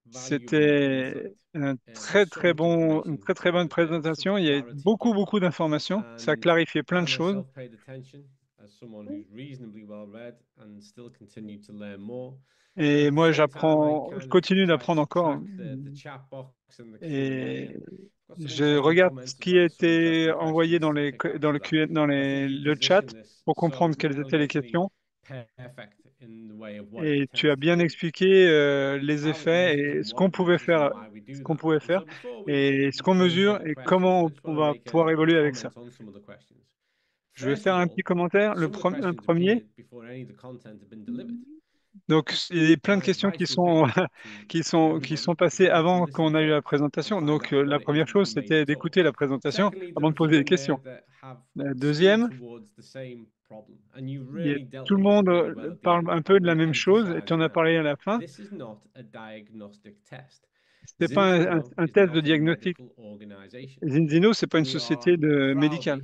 valuable C'était insight. une très très bonne présentation. Il y a beaucoup d'informations. Ça a clarifié plein I de choses. myself paid attention as someone who's reasonably well read and still continue to learn more. But Et at the moi, same time, I je kind of continue try d'apprendre to encore. track the chat box and the Q&A, Et and I've got some je interesting regarde ce comments as qui well a as some été interesting envoyé questions to pick out dans for that. I think you le chat position this pour comprendre so quelles étaient les elegantly questions. perfect in the way of what it Et tu as tends to bien do, expliqué les how it effets measures et and what it measures and why we ce do qu'on that. pouvait And faire so before et ce we qu'on go into mesure any et questions, I comment just on want to va make pouvoir a évoluer avec ça. comment on some of the questions. Je vais First faire of un all, petit commentaire. some of the Un questions premier. appeared before any of the content had been delivered. Donc, il y a plein de My questions advice would be to qui everybody sont passées to avant listen qu'on a eu la first and présentation. find Donc, out la what it is première that chose, we made c'était the talk. d'écouter la présentation Secondly, there avant are de poser people des in there questions. that have La steered deuxième, towards the same problem, and you il y a- really dealt tout le with this monde really well at the parle end, un peu de la and même chose et tu en emphasizing as that parlé à la fin. this is not a diagnostic test. C'est pas Zinzino un is test de not a diagnostic. medical organization. Zinzino, c'est pas une We are société de médicale.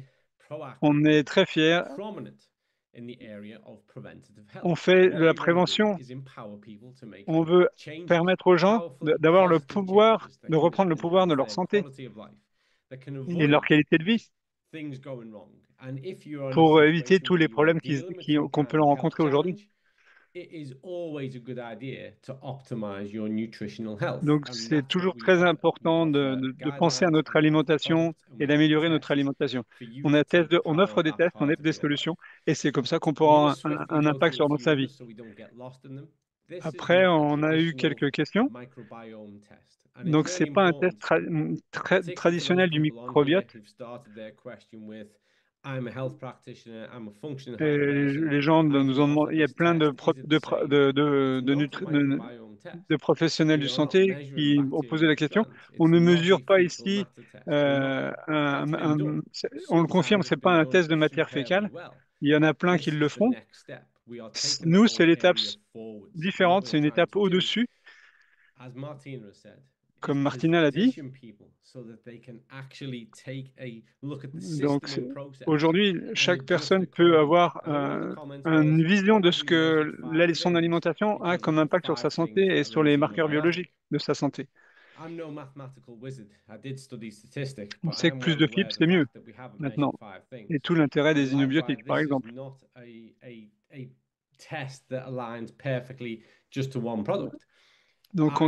proudly, On proactively est très fiers. prominent in the area of preventative health. On fait de What la we want to do prévention. is empower people to make On veut changes, permettre aux gens powerful, d'avoir le positive pouvoir, changes that de can reprendre le pouvoir de enhance leur their santé quality of life, that can et de leur avoid qualité de vie things going wrong. And if you are in a pour éviter situation tous where les you are problèmes dealing with some qu'on kind peut of health rencontrer aujourd'hui. challenge, it is always a good idea to optimize your nutritional health. Donc, And c'est that's what toujours we très offer. We important offer de penser à guidelines, notre we offer alimentation products, and et we offer d'améliorer notre tests alimentation. for you to take On power offre of des that tests, on part offre of des your life. solutions et c'est comme ça qu'on I want to pourra swiftly un go impact through a sur few sa vie. others so we don't get lost in them. This is Après, not a on a eu traditional quelques questions. microbiome test. And it's Donc, really c'est pas un test important, particularly for those traditionnel du people on here microbiote. who've started their question with, I'm a health practitioner, I'm a functional Et health person, les gens I nous can ont offer demandé, il y a this plein test. Is it the same? It's not a microbiome test. de professionnels We du are not santé measuring qui ont posé bacterial la question. strands. On It's ne not a mesure pas fecal ici, matter test. We're not. That's been done. on le confirme, Sometimes it's c'est pas been un done test de matière superbly fécale. well. Il y en a plein qui This le is the font. next step. We are taking the Nous, whole c'est l'étape area forwards. And what différente, we're c'est une trying étape to do, au-dessus. as Martina has said, comme Martina l'a dit. Donc, aujourd'hui, chaque personne peut avoir une vision de ce que son alimentation a comme impact sur sa santé et sur les marqueurs biologiques de sa santé. On sait que plus de fibres, c'est mieux maintenant. Et tout l'intérêt des inobiotiques, par exemple. Donc,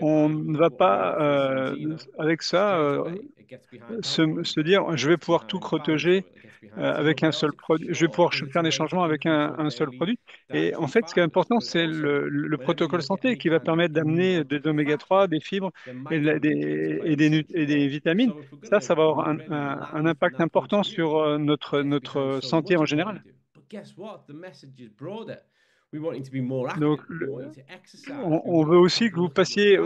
on ne va pas, avec ça, se dire, je vais pouvoir tout protéger avec un seul produit, je vais pouvoir faire des changements avec un seul produit. Et en fait, ce qui est important, c'est le protocole santé qui va permettre d'amener des oméga 3, des fibres et des vitamines. Ça va avoir un impact important sur notre santé en général. Donc, on veut aussi que vous passiez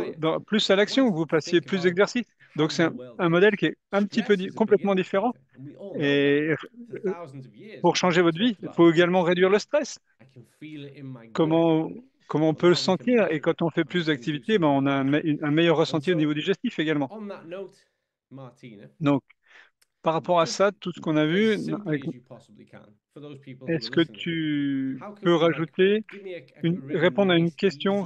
plus à l'action, que vous passiez plus d'exercice. Donc, c'est un modèle qui est un petit peu complètement différent. Et pour changer votre vie, il faut également réduire le stress. Comment on peut le sentir? Et quand on fait plus d'activités, ben, on a un meilleur ressenti au niveau digestif également. Donc, par rapport à ça, tout ce qu'on a vu, est-ce que tu peux rajouter, répondre à une question?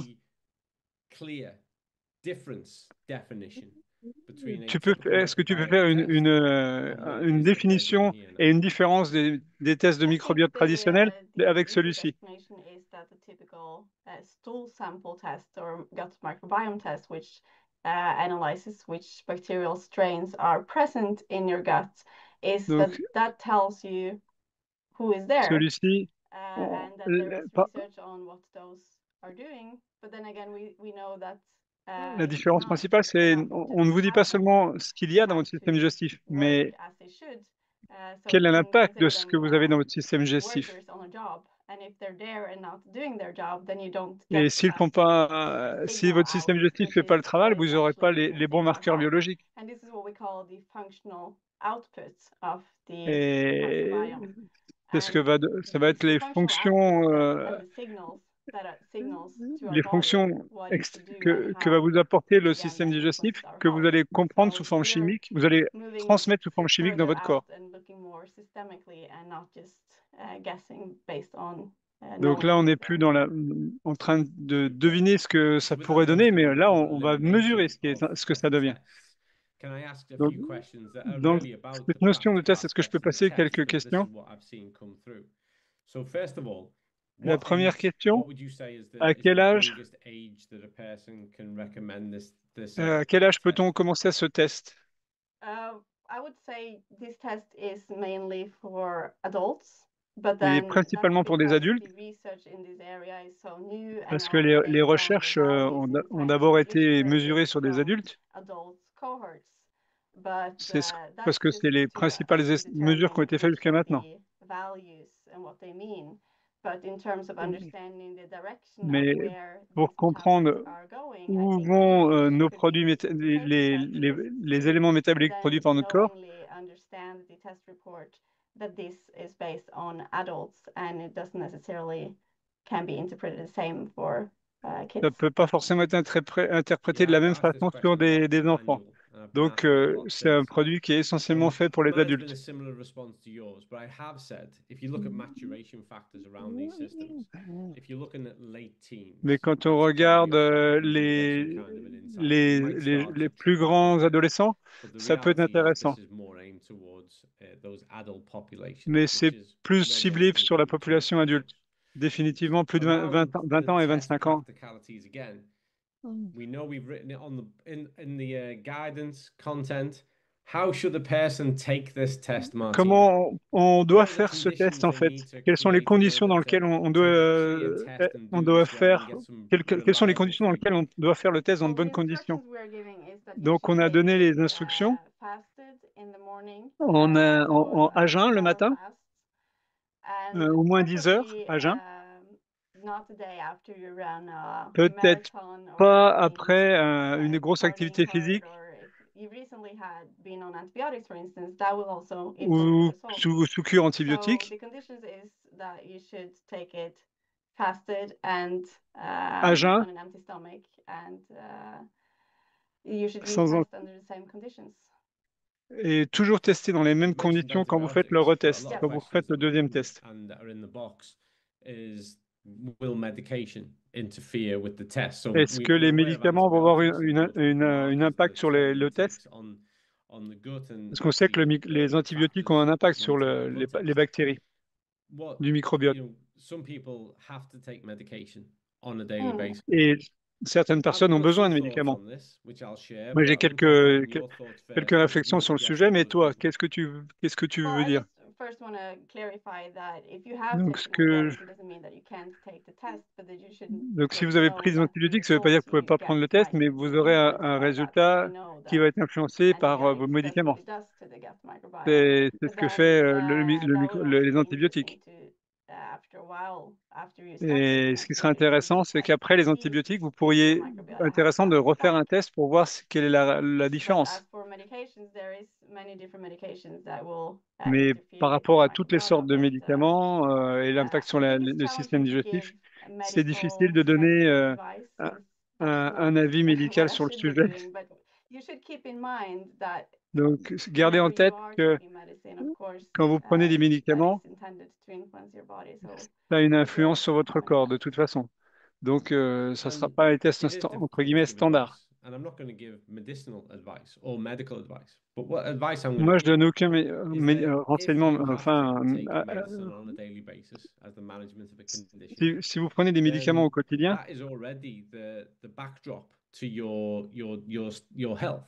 Est-ce que tu peux faire une définition et une différence des tests de microbiote traditionnels avec celui-ci? Definition is that the typical stool sample test or gut microbiome test, which analyzes which bacterial strains are present in your gut, is Donc, that tells you who is there, celui-ci, and that there is research on what those are doing. But then again, we know that la différence principale, c'est on ne vous dit pas seulement ce qu'il y a dans votre système digestif, mais quel est l'impact de ce que vous avez dans votre système digestif. Et s'ils font pas, si votre système digestif ne fait pas le travail, vous n'aurez pas les bons marqueurs biologiques. Et c'est ça va être les fonctions que va vous apporter le système digestif, que vous allez comprendre sous forme chimique, vous allez transmettre sous forme chimique dans votre corps. Donc là, on n'est plus en train de deviner ce que ça pourrait donner, mais là, on va mesurer ce que ça devient. Donc, dans cette notion de test, est-ce que je peux passer quelques questions? La première question, à quel âge peut-on commencer ce test? I would say this test is mainly for adults, but Il est then principalement pour des adultes, the research in this area is so new and parce que also les based on the recherches values and ont d'abord scientific été literature mesurées sur des from adultes. adult cohorts. But Parce that's que just c'est les to principales mesures qui ont determine été faites which jusqu'à of maintenant. the values and what they mean. But in terms of understanding the direction of Mais where pour these comprendre metabolisms are going, I où think vont nos could produits, be les éléments métaboliques produits par notre corps, knowingly understand the test report that this is based on adults and it doesn't necessarily can be interpreted the same for kids. ça ne peut pas forcément être interprété de la même façon sur des enfants. Donc, c'est un produit qui est essentiellement fait pour les adultes. Mais quand on regarde les plus grands adolescents, ça peut être intéressant. Mais c'est plus ciblé sur la population adulte. Définitivement plus de 20 ans et 25 ans. We know we've written it in the guidance content. How should a person take this test, Martina? Comment on doit faire ce test en fait? Quelles sont les conditions dans lesquelles on doit faire quelles sont les conditions dans lesquelles on doit faire le test dans de bonnes conditions? Donc on a donné les instructions à jeun le matin, au moins 10 heures à jeun. Peut-être pas après une grosse activité physique ou sous cure antibiotique. À jeun You should sans en- retest under the same conditions. et toujours tester dans les mêmes You mentioned conditions quand vous faites le antibiotics, but a retest, lot of quand vous questions faites le that we deuxième get test. and that are in the box is will medication interfere with the test? So Est-ce que les we're aware of médicaments vont avoir antibiotics and multiple un markers impact that sur le test? on the gut and Parce qu'on sait que the les antibiotiques ont un factors impact sur monitored in the blood les test. bactéries What du microbiote. some people have to take medication on a daily basis. Et certaines personnes ont I've got besoin some de thoughts médicaments. on this, which I'll share, Moi, j'ai but I'm interested in your thoughts quelques first, 'cause réflexions you sur le suggest sujet, that mais other toi, people. qu'est-ce que tu Well, veux I dire? just first want to clarify that if you have Donc, ce taken que, antibiotics, it doesn't mean that you can't take the test, but that you should donc, si just vous avez know pris des that the antibiotiques, ça ne veut pas dire results que vous ne pouvez you pas get prendre le test, might mais be vous aurez influenced un by that. So we résultat know qui that va être influencé par vos antibiotics, that's what médicaments. it does to the gut microbiome. C'est But ce que then fait that would also les be antibiotiques. interesting to after a while, after you start Et taking ce qui serait antibiotics, to intéressant, c'est retest qu'après to les see antibiotiques, vous if your pourriez, microbiota has intéressant de balanced refaire un back. test pour voir quelle est la But différence. as for medications, there is many different medications that will Mais interfere par with rapport your à toutes les sortes microbiota. de But médicaments et l'impact sur I think it's le système challenging to give digestif, c'est difficile medical de donner advice un, since that's not un avis what médical I sur le should be sujet. doing. But you should keep in mind that Donc, gardez en whenever you tête are que taking medicine, of course, quand vous prenez des that médicaments, is intended to influence your body. So ça a une be influence sur careful votre when corps de that. toute façon. Donc, ça ne sera And pas les tests it is entre difficult to guillemets give standards. advice, and I'm not going to give medicinal advice or medical advice. But what advice I'm going Moi, to je donne give aucun is that if renseignement. you have Enfin, to take medicine on a daily basis as the management of a condition, si vous prenez des médicaments then au quotidien, that is already the backdrop to your health.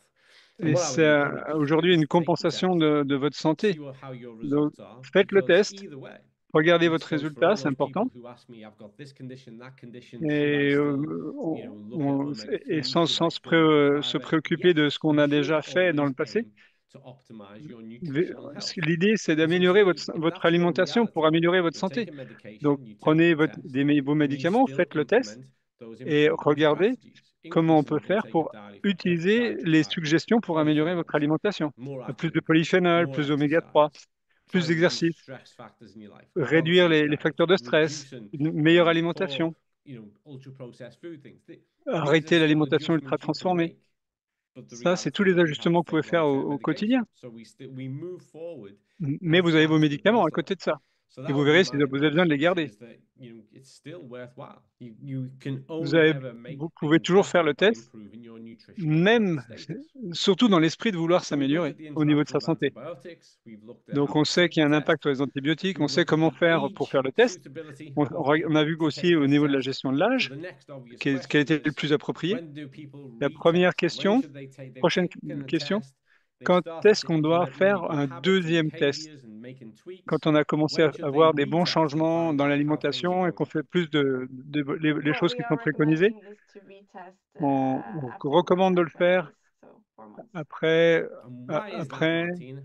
And et what I would c'est encourage you to do aujourd'hui is une to take the compensation test, de votre see santé. how your Donc, results are, faites le because test, either way, regardez and votre so for résultat, all c'est those people important. who ask me, I've got this condition, that condition, should I Et, still, look at et omega-3? Should I sans still look at se fiber? préoccuper de ce Yes, qu'on you a should déjà fait dans always le passé. aim to optimize your nutritional health. L'idée, c'est And so to d'améliorer me, if votre that's your alimentation pour reality, améliorer votre you're santé. taking medication, Donc, you take prenez the test, vos and you médicaments, still faites le test implement those et improvement regardez strategies, comment on peut increasing faire intake of pour utiliser dietary les fiber, suggestions pour améliorer votre polyphenols, alimentation. more Plus de activity, polyphénol, more plus d'oméga 3, exercise, plus trying to reduce d'exercice, stress factors in your life, réduire plant-based les diet, facteurs de stress, reducing une meilleure pork, alimentation, ultra-processed food things. These are arrêter still l'alimentation ultra adjustments you can transformée. make, but the Ça, c'est tous reality les is you have ajustements to que vous pouvez take faire long-term au medication. quotidien. So we move forward Mais as vous the avez vos management médicaments goes à côté along. de ça. So Et that vous would be verrez si my vous avez besoin de les advice, garder. is that it's still worthwhile. You can Vous only avez, ever make vous pouvez things toujours faire better le by test, improving your nutritional health même, status. surtout dans l'esprit de vouloir So we've looked s'améliorer at the au niveau de interaction sa of santé. antibiotics, we've looked at Donc, how on to sait take qu'il y the a un test, impact sur les antibiotiques, on we've sait looked at comment the faire pour faire age le test. suitability On of people a vu to aussi take au this niveau de la test. gestion de So l'âge, the next obvious quel question était le is, plus approprié. when do people La première retest? When question, should they've prochaine taken a question, test, they've quand started est-ce to qu'on doit implement really faire good un habits and deuxième test? behaviors and making tweaks? Quand on a commencé When à should they avoir des bons retest and changements find dans out how things are l'alimentation et qu'on going? fait plus les Well, choses we qui are sont préconisées, recommending this to retest on after recommande de le 7 faire days, so 4 months. après, And why is that, après, Martina?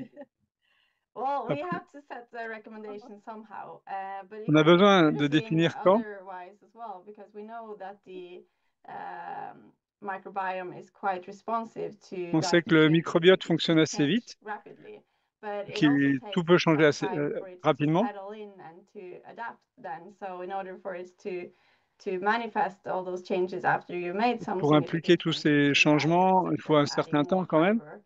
Well, we après. have to set the recommendation somehow, but On it a can be besoin de confusing définir quand. otherwise as well, because we know that the microbiome is quite responsive to On sait que le dietary changes. microbiote fonctionne It assez change vite, rapidly, but it also tout takes peut changer some assez time for it to rapidement. settle in and to adapt then. So in order for it to manifest all those changes after you made some Pour impliquer significant tous changes ces in diet, changements, il such faut as un adding certain temps more quand même. fiber,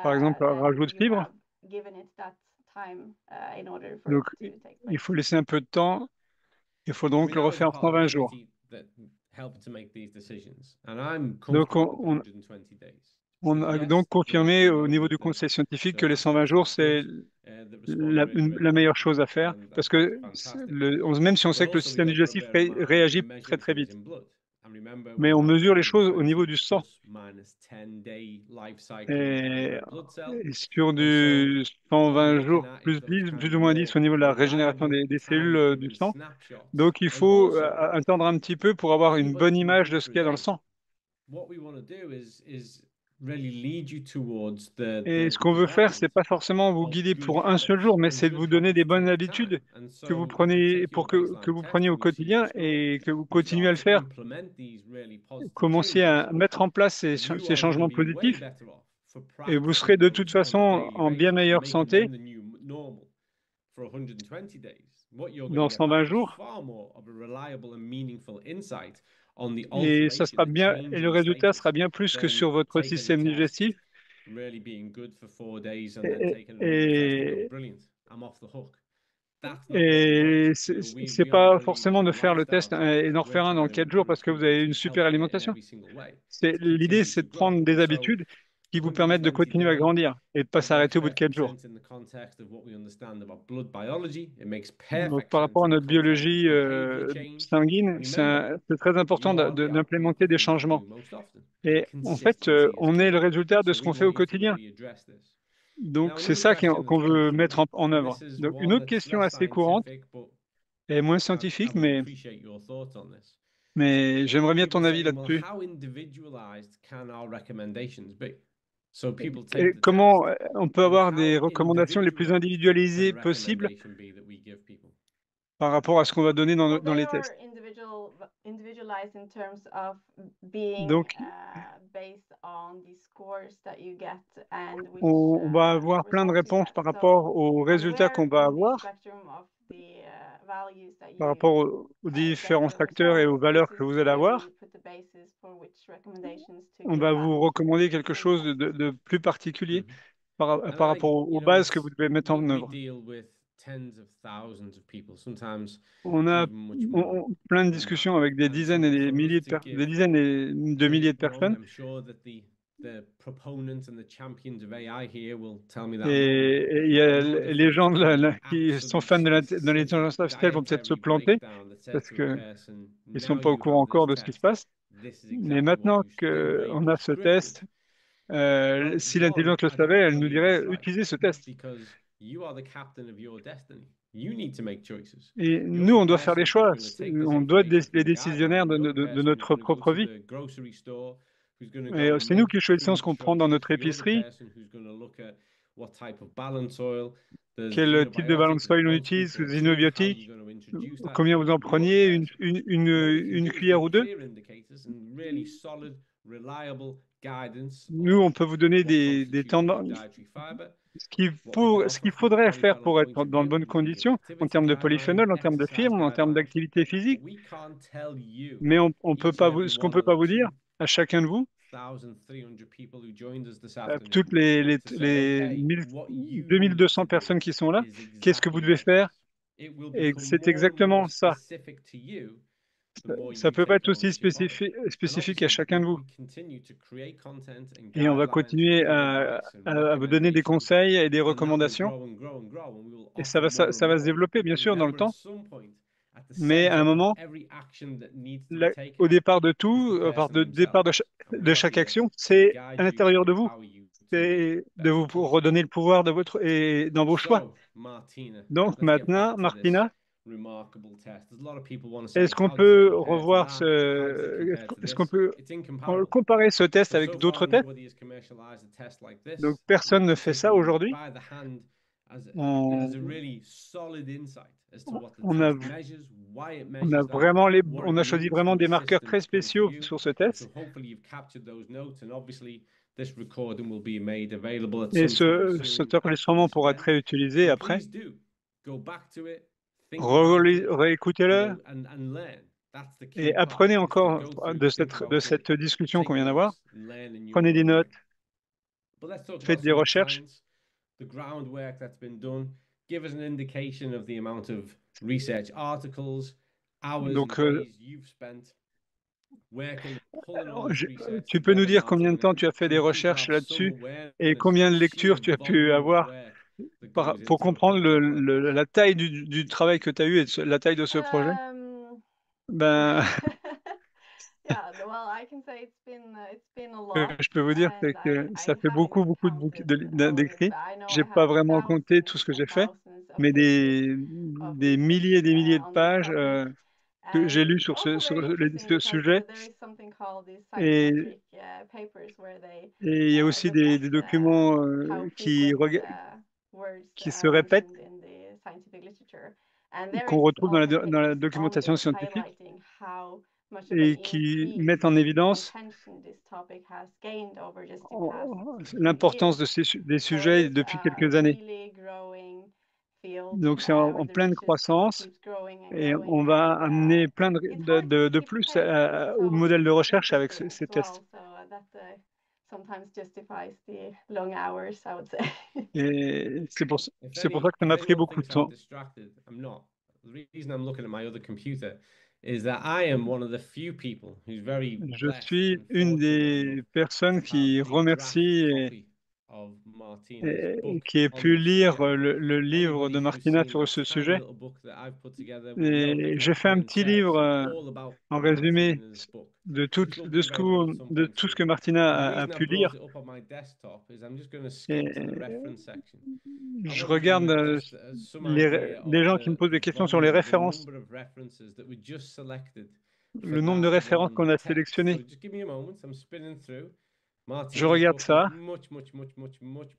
Par exemple, un then rajout de you fibres. have given it that time in order for Donc, it to take il place. faut laisser un peu de temps. Il faut donc I mean, le I was a refaire part of 120 the jours. committee that helped to make these decisions, and I'm Donc, comfortable with 120 days. on a donc confirmé au niveau du conseil scientifique que les 120 jours, c'est la meilleure chose à faire parce que même si on sait que le système digestif réagit très très vite, mais on mesure les choses au niveau du sang. Et sur du 120 jours plus 10, plus ou moins 10 au niveau de la régénération des cellules du sang. Donc il faut attendre un petit peu pour avoir une bonne image de ce qu'il y a dans le sang. Et ce qu'on veut faire, c'est pas forcément vous guider pour un seul jour, mais c'est de vous donner des bonnes habitudes que vous prenez que vous preniez au quotidien et que vous continuez à le faire. Commencez à mettre en place ces changements positifs et vous serez de toute façon en bien meilleure santé dans 120 jours. on the Et ça alteration, sera the bien, change et le in résultat status, sera bien plus que then sur votre taking the système test, digestif. really being good for 4 days, and then Et, taking a normal test and go, et, brilliant, I'm off the hook. That's not what we want. et You know, c'est we aren't pas believers forcément in de faire le test lifestyles. et d'en We're refaire un dans trying to 4 jours parce que recruit vous avez people une to super health fit in alimentation. every single way, L'idée, continue c'est to de prendre grow. des So habitudes qui vous permettent de 120 continuer à today, grandir et de ne pas put that s'arrêter au bout de 4 jours. 30% in the context of what we understand about blood biology. It makes Donc, perfect par sense rapport à in the notre context of biologie behavior change. sanguine, And remember, c'est très important you are the output d'implémenter of des things you changements. do most often. And Et en fait, consistency is on est key. le résultat de So ce we qu'on fait au want you to quotidien. really address this. Donc, Now, c'est another ça question qu'on that's come veut through, mettre en and œuvre. this is Donc, une one autre that's question less assez courante scientific, but et moins I scientifique, would appreciate your thoughts on this. mais j'aimerais bien People ton avis saying, well, là-dessus. how individualized can our recommendations be? So people Et take the comment test, on peut but avoir how des recommandations les plus individualized can individualisées the possibles recommendation be that we give people? par rapport à ce qu'on va donner Well, dans they les are tests. individualized in terms of being Donc, based on the scores that you get and which on va avoir plein de results you réponses get. par So, rapport aux and résultats where qu'on va in the avoir, spectrum of the values that par you rapport aux get différents the facteurs et results, aux this valeurs is que vous allez where we avoir. put the basis for which recommendations to On give va out vous recommander quelque in the chose test. de plus particulier Mhm. par rapport aux bases que vous devez mettre en We œuvre. deal with tens of thousands of people, sometimes On a even much more plein de than that. discussions avec des And dizaines et so for us to des give dizaines de milliers de you know, personnes. I'm sure that the proponents and the champions of AI here will tell me that I'm wrong. Et il y a We would have les gens to give an qui sont absolute fans de specific l'intelligence artificielle vont peut-être se dietary planter breakdown that says parce to a qu'ils person, ne sont now pas au you courant have this encore de ce qui se test, passe. this is Mais exactly what maintenant you should do, very qu'on a ce prescriptive. test, Well, si one, l'intelligence le I don't savait, elle nous believe dirait that's right utilisez ce test. because you are the captain of your destiny. You need to make choices. Et You're nous, the on doit faire les person who's choix. going to take this On doit être information from les the décisionnaires guideline. You're the de person who's notre going to go propre to vie. the grocery store, who's going to Et go and c'est nous make qui choisissons ce food qu'on prend dans choices. notre You're the épicerie, person who's going to look at what type of balance oil. There's quel type de xenobiotic, balance there's soil on bulletproof utilise, or two. How are you xénobiotiques, going to introduce that? combien vous en You're the preniez, person. What we can une do is cuillère give ou deux. clear indicators and really solid, reliable guidance Nous, of on peut vous donner what des constitutes good tendances, dietary fiber, ce what we qu'il can offer. faudrait faire Polyphenol pour être points of dans de view. bonnes We can give conditions en activity termes de guidelines, polyphénol, en termes de exercise fibres, en termes guidelines, d'activité but physique. we can't tell you, Mais on peut each and pas every ce qu'on one peut of pas the vous dire à chacun de vous, 2,300 people who joined us this afternoon, toutes was to say, okay, what you need 2200 to do personnes qui sont là, is qu'est-ce que vous exactly devez like faire? this. It will Et become c'est more and more exactement ça. specific to you the more Ça you peut pas take être aussi ownership of it. And spécifique à obviously, chacun de vous. we continue to create content and Et on va guidelines and continuer give advice and à vous donner des recommendations, conseils et des and that will recommandations. grow and grow and grow, and we will Et offer more and ça va se more. développer, bien But sûr, dans le remember, at temps. some point, at the Mais à center un of moment, every action that needs to be au taken départ de is the tout, person de départ themselves. And we de are chaque here action, to c'est à guide you l'intérieur and de vous. empower you to make C'est de better vous choices. redonner le pouvoir de et dans vos choix. So, Martina, Donc let's get maintenant, back to this Martina, remarkable test. There's a lot of people want to say, est-ce qu'on how does it peut compare to revoir that? How does it compare to est-ce qu'on this? peut It's incomparable. comparer ce test avec So far, d'autres tests? nobody has commercialized a test like this. Donc personne ne It's fait ça taken you aujourd'hui. by the hand as On, a really solid insight as to what the on a, test measures, why it measures that, what on it a choisi means vraiment from a des marqueurs très systems point of spéciaux view. sur ce And so test. hopefully you've captured those notes, and obviously this recording will be made available at Et some time cet soon after enregistrement this pourra être event. réutilisé And après. please do go back to it, think about it, Réécoutez-le and learn. That's the key et part, apprenez is to encore go through, think de about it, cette discussion qu'on take vient d'avoir. notes, learn in your Prenez des own way. notes, But let's talk faites about des some of the recherches. science, the groundwork that's been done. Give us an indication of the amount of research articles, hours Donc, and days you've spent working and pulling all this research tu peux nous together, dire combien de Martina, temps tu as fait so des that people recherches have some là-dessus et awareness of combien the de sheer lectures tu as pu volume of avoir work that goes pour into a comprendre project like this. la taille du travail que tu as eu et la taille de ce projet? Ben, Yeah, well, I can say it's been a lot, je peux vous dire and que ça I fait haven't beaucoup counted all of it, d'écrits. but I know J'ai I pas have vraiment compté tout thousands ce que and j'ai fait, thousands of mais pages of research des milliers de on this pages topic. que j'ai And lues it's also sur very interesting ce because sujet. there is something called these Et, psychometric papers where they et il y a aussi look at des documents how frequent words qui se are répètent, mentioned in the scientific literature. And there qu'on is retrouve also dans la papers on documentation this scientifique highlighting how much of an et qui increase mettent en in évidence attention this topic has gained over just the past few l'importance years. des So it sujets is depuis a quelques années. really growing field Donc c'est en pleine croissance et on va amener plein de plus au modèle de recherche avec ces tests. Et c'est pour ça que ça m'a If pris anyone beaucoup de thinks I'm temps. distracted, I'm not. The reason I'm looking at my other computer is that I am one of the few people who's very Je blessed suis and une fortunate enough des personnes to have qui a draft remercie copy of Martina's et book qui ait on pu this lire shelf. le livre de Anybody who's Martina seen sur that ce tiny sujet. little book that I've put together will know that Et j'ai fait un I'm petit livre inserts all about en résumé Martina's book. de Which you'll be available at some de point tout ce soon. que Martina And the a reason I pu brought lire. it up on my desktop is I'm just going to skip to the Et reference section. I je want to give regarde you just some idea of les gens qui me posent des the questions sur les volume, the références, number of references that we just selected for le nombre de that références one qu'on a text. So sélectionnées. just give me a moment. I'm spinning through. Je Martina's regarde book is ça. much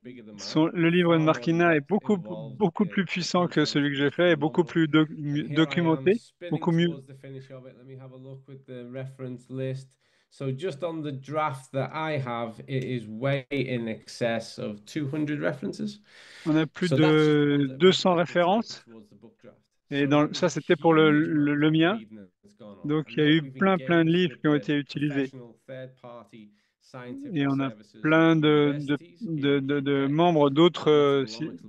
bigger than mine. Le livre de Far more in Martina est depth, involved. beaucoup plus The puissant que content celui que j'ai is fait et beaucoup phenomenal. plus And here I am documenté, spinning beaucoup mieux. towards the finish of it. Let me have a look with the reference list. So just on the draft that I have, it is way in excess of 200 references. On a plus So that's just the de ones that have been 200 selected to get me références. towards the book draft. Et So there's ça, a c'était pour huge amount le of mien. reading that's gone on. Donc, And il y a then eu we've plein de engaged livres with qui ont the été utilisés. professional third-party scientific Et on a services plein of universities in the de UK, membres Methyl d'autres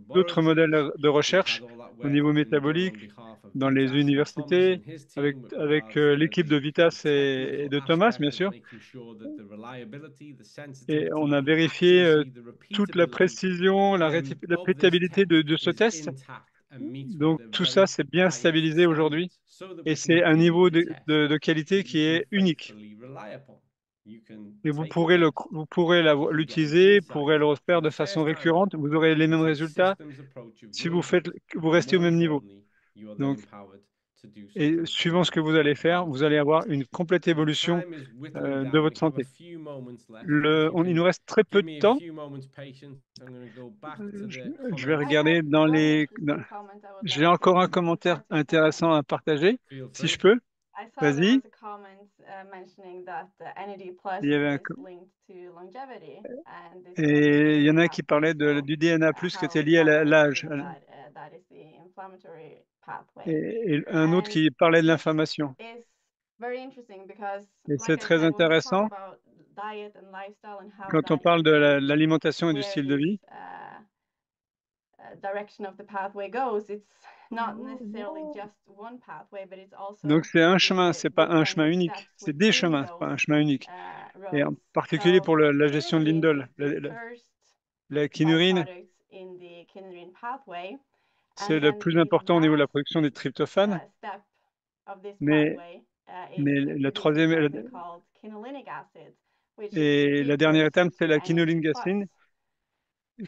Laboratories. modèles de We've had recherche all that au work niveau that's been done on métabolique, behalf of dans les Vitas and Thomas and universités, his team with avec regards to l'équipe de the Vitas et technical de Thomas, bien aspect of sûr. making sure that the reliability, the Et on sensitivity, a the vérifié accuracy, the toute la repeatability précision, la of this répétabilité test de ce is test. intact and meets with Donc, the tout ça, very c'est bien highest stabilisé aujourd'hui. standards so that Et we can c'est un give you niveau a test de that qualité you qui can est unique. faithfully rely upon. You can Et take the test, vous pourrez you can get an l'utiliser, vous insight pourrez le for refaire de the façon first time ever récurrente. Vous aurez les mêmes into a résultats systems approach of si your book. vous And restez au more même niveau. importantly, you are then Donc, empowered to do et something suivant ce que vous allez faire, about vous it. allez avoir une complète So évolution time is whittling de down. votre We have a santé. few moments left. If you Il can nous reste très peu give de me a temps. few moments patience, I'm going to go back to the Je vais comments. I have regarder one interesting comment I would J'ai like encore un to commentaire participate intéressant à partager, Feel si free. je peux. I saw there Vas-y. was a comment mentioning that NAD plus Il y avait is linked to longevity, and this Et il y en a qui pathway. parlaient So, du DNA+, qui était how lié à are we l'âge. saying that that is the inflammatory pathway? Et un autre And qui parlait de l'inflammation. it's very interesting because, Et c'est like I très said, when we talk intéressant about diet and lifestyle and how quand on that parle de influences l'alimentation et du where style de this vie. direction of the pathway goes, it's not necessarily just one pathway, but it's also Donc c'est un chemin, the c'est pas un chemin different unique. steps C'est des within chemins, c'est pas those un chemin unique. Et en roads. particulier So pour la gestion de Kinurin l'indole. is the first La quinurine, byproduct in the Kinurin pathway, c'est and le then plus the important au niveau de la last production des tryptophanes. step of this Mais, pathway is mais la producing troisième, something called quinolinic acid, which is the et la dernière precursor étape, c'est to la NAD+. quinolingacine,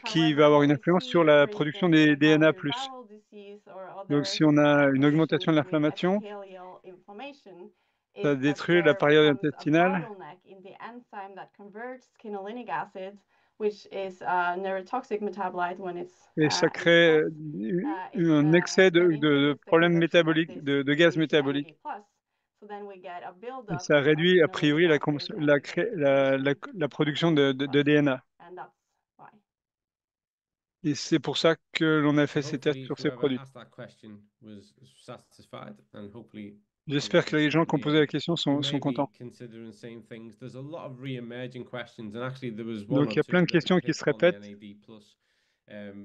qui va However, avoir what une we influence sur see, la for production instance, in des DNA+. inflammatory bowel disease or Donc other si on a une augmentation conditions de with l'inflammation, epithelial inflammation, is ça that détruit la there paroi becomes a intestinale bottleneck in the enzyme that converts quinolinic acid, which is a neurotoxic metabolite when it's et ça in the crée gut. un excès That de inhibits the problèmes conversion of métaboliques, this de gaz into métaboliques. NAD+. So then we get a Et buildup ça of réduit a quinolinic priori acid and we get depletion la of production NAD+. de DNA. And that's why. Et c'est pour ça que l'on a So fait ces tests hopefully sur ces whoever produits. asked that question was satisfied, and hopefully J'espère que les gens qui ont posé la question who sont may be contents. considering the same things. There's a lot of re-emerging questions, and actually there was one Donc or il y a plein two de that questions qui hit se on the répètent, NAD+.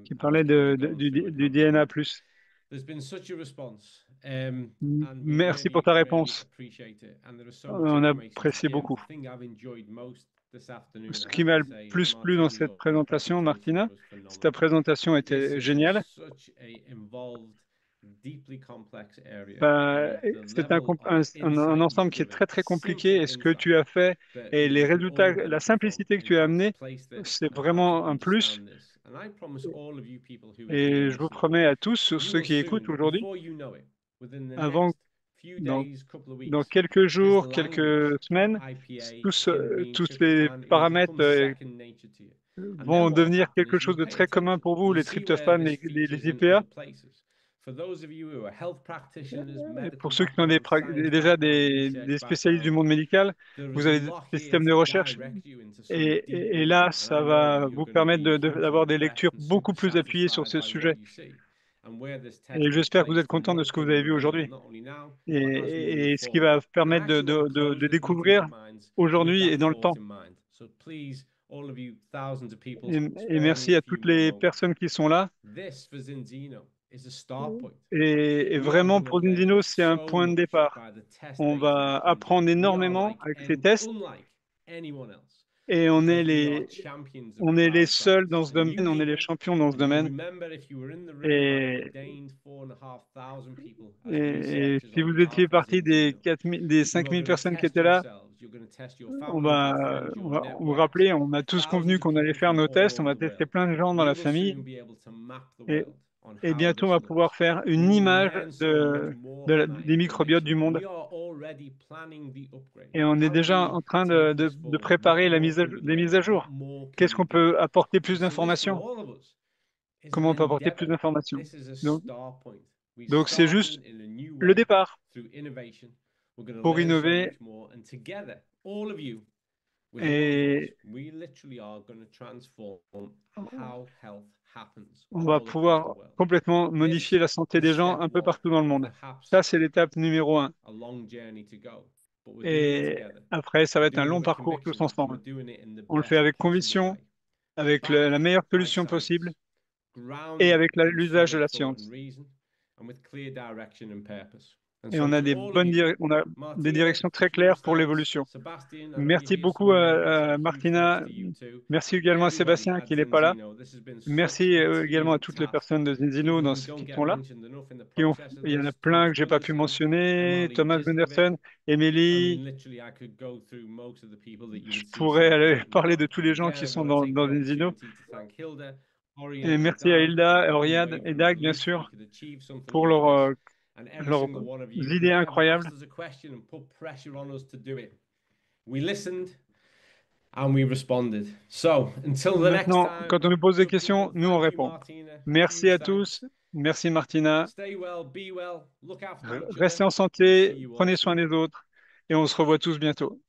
qui I was parlaient kind of going through and du having a DNA+. look. There's been such a response, and we Merci pour ta really réponse. appreciate it. And there is so much On information to apprécie give. beaucoup. The thing I've enjoyed most this afternoon, Ce I qui have m'a to le say, is plus plu dans Martina's cette own présentation, presentation Martina, was c'est ta phenomenal. présentation This était is géniale. such a involved, deeply complex area, Bah, and the c'est level of un insight ensemble you've qui est given, très compliqué. simple Et ce que tu insight as fait that et les we can résultats, all la benefit from simplicité que in tu as how to amené, place this c'est and how to vraiment un plus. understand this. And I promise all of you people who are here Et je vous listening, promets à tous, you ceux will qui écoutent soon, aujourd'hui, before you know it, within the avant, next few dans, days, couple of dans weeks, quelques this jours, language quelques of semaines, IPA, tous kinorine, ces tryptophan, it will become paramètres second nature to you. And then vont what will devenir happen quelque is chose you'll de pay très commun attention. pour vous, You'll les see where tryptophanes, this les features in IPA. other places. For those of you who are health practitioners, Et medical pour ceux qui sont background, science déjà background, research des spécialistes du background, monde médical, there is vous a avez lot des here systèmes de to recherche direct you into some deep et là, reading. And ça I know that va you're vous going to permettre be hugely d'avoir des lectures impressed and beaucoup super plus appuyées sur satisfied ce by what sujet. you see. Et j'espère que vous êtes content de ce que vous avez vu aujourd'hui. Et ce qui va permettre de découvrir aujourd'hui et dans le temps. Et merci à toutes les personnes qui sont là. Et vraiment, pour Zinzino, c'est un point de départ. On va apprendre énormément avec ces tests. Et on est les seuls dans ce domaine, on est les champions dans ce domaine. Et, et si vous étiez partie des 5000 personnes qui étaient là, on vous rappeler, on a tous convenu qu'on allait faire nos tests, on va tester plein de gens dans la famille. Et, et bientôt, on va pouvoir faire une image des microbiotes du monde. Et on est déjà en train de préparer les mises à jour. Qu'est-ce qu'on peut apporter plus d'informations? Comment on peut apporter plus d'informations? Donc c'est juste le départ pour innover. Et on va pouvoir complètement modifier la santé des gens un peu partout dans le monde. Ça, c'est l'étape numéro 1. Et après, ça va être un long parcours tous ensemble. On le fait avec conviction, avec la meilleure solution possible et avec l'usage de la science. Et on a on a des directions très claires pour l'évolution. Merci beaucoup à Martina. Merci également à Sébastien qui n'est pas là. Merci également à toutes les personnes de Zinzino qui sont là. Il y en a plein que j'ai pas pu mentionner. Thomas Gunderson, Emily. Je pourrais aller parler de tous les gens qui sont dans Zinzino. Et merci à Hilda, Oriad et Dag, bien sûr, pour leurs idées incroyables. Maintenant, quand on nous pose des questions, nous on répond. Merci à tous. Merci Martina. Restez en santé, prenez soin des autres et on se revoit tous bientôt.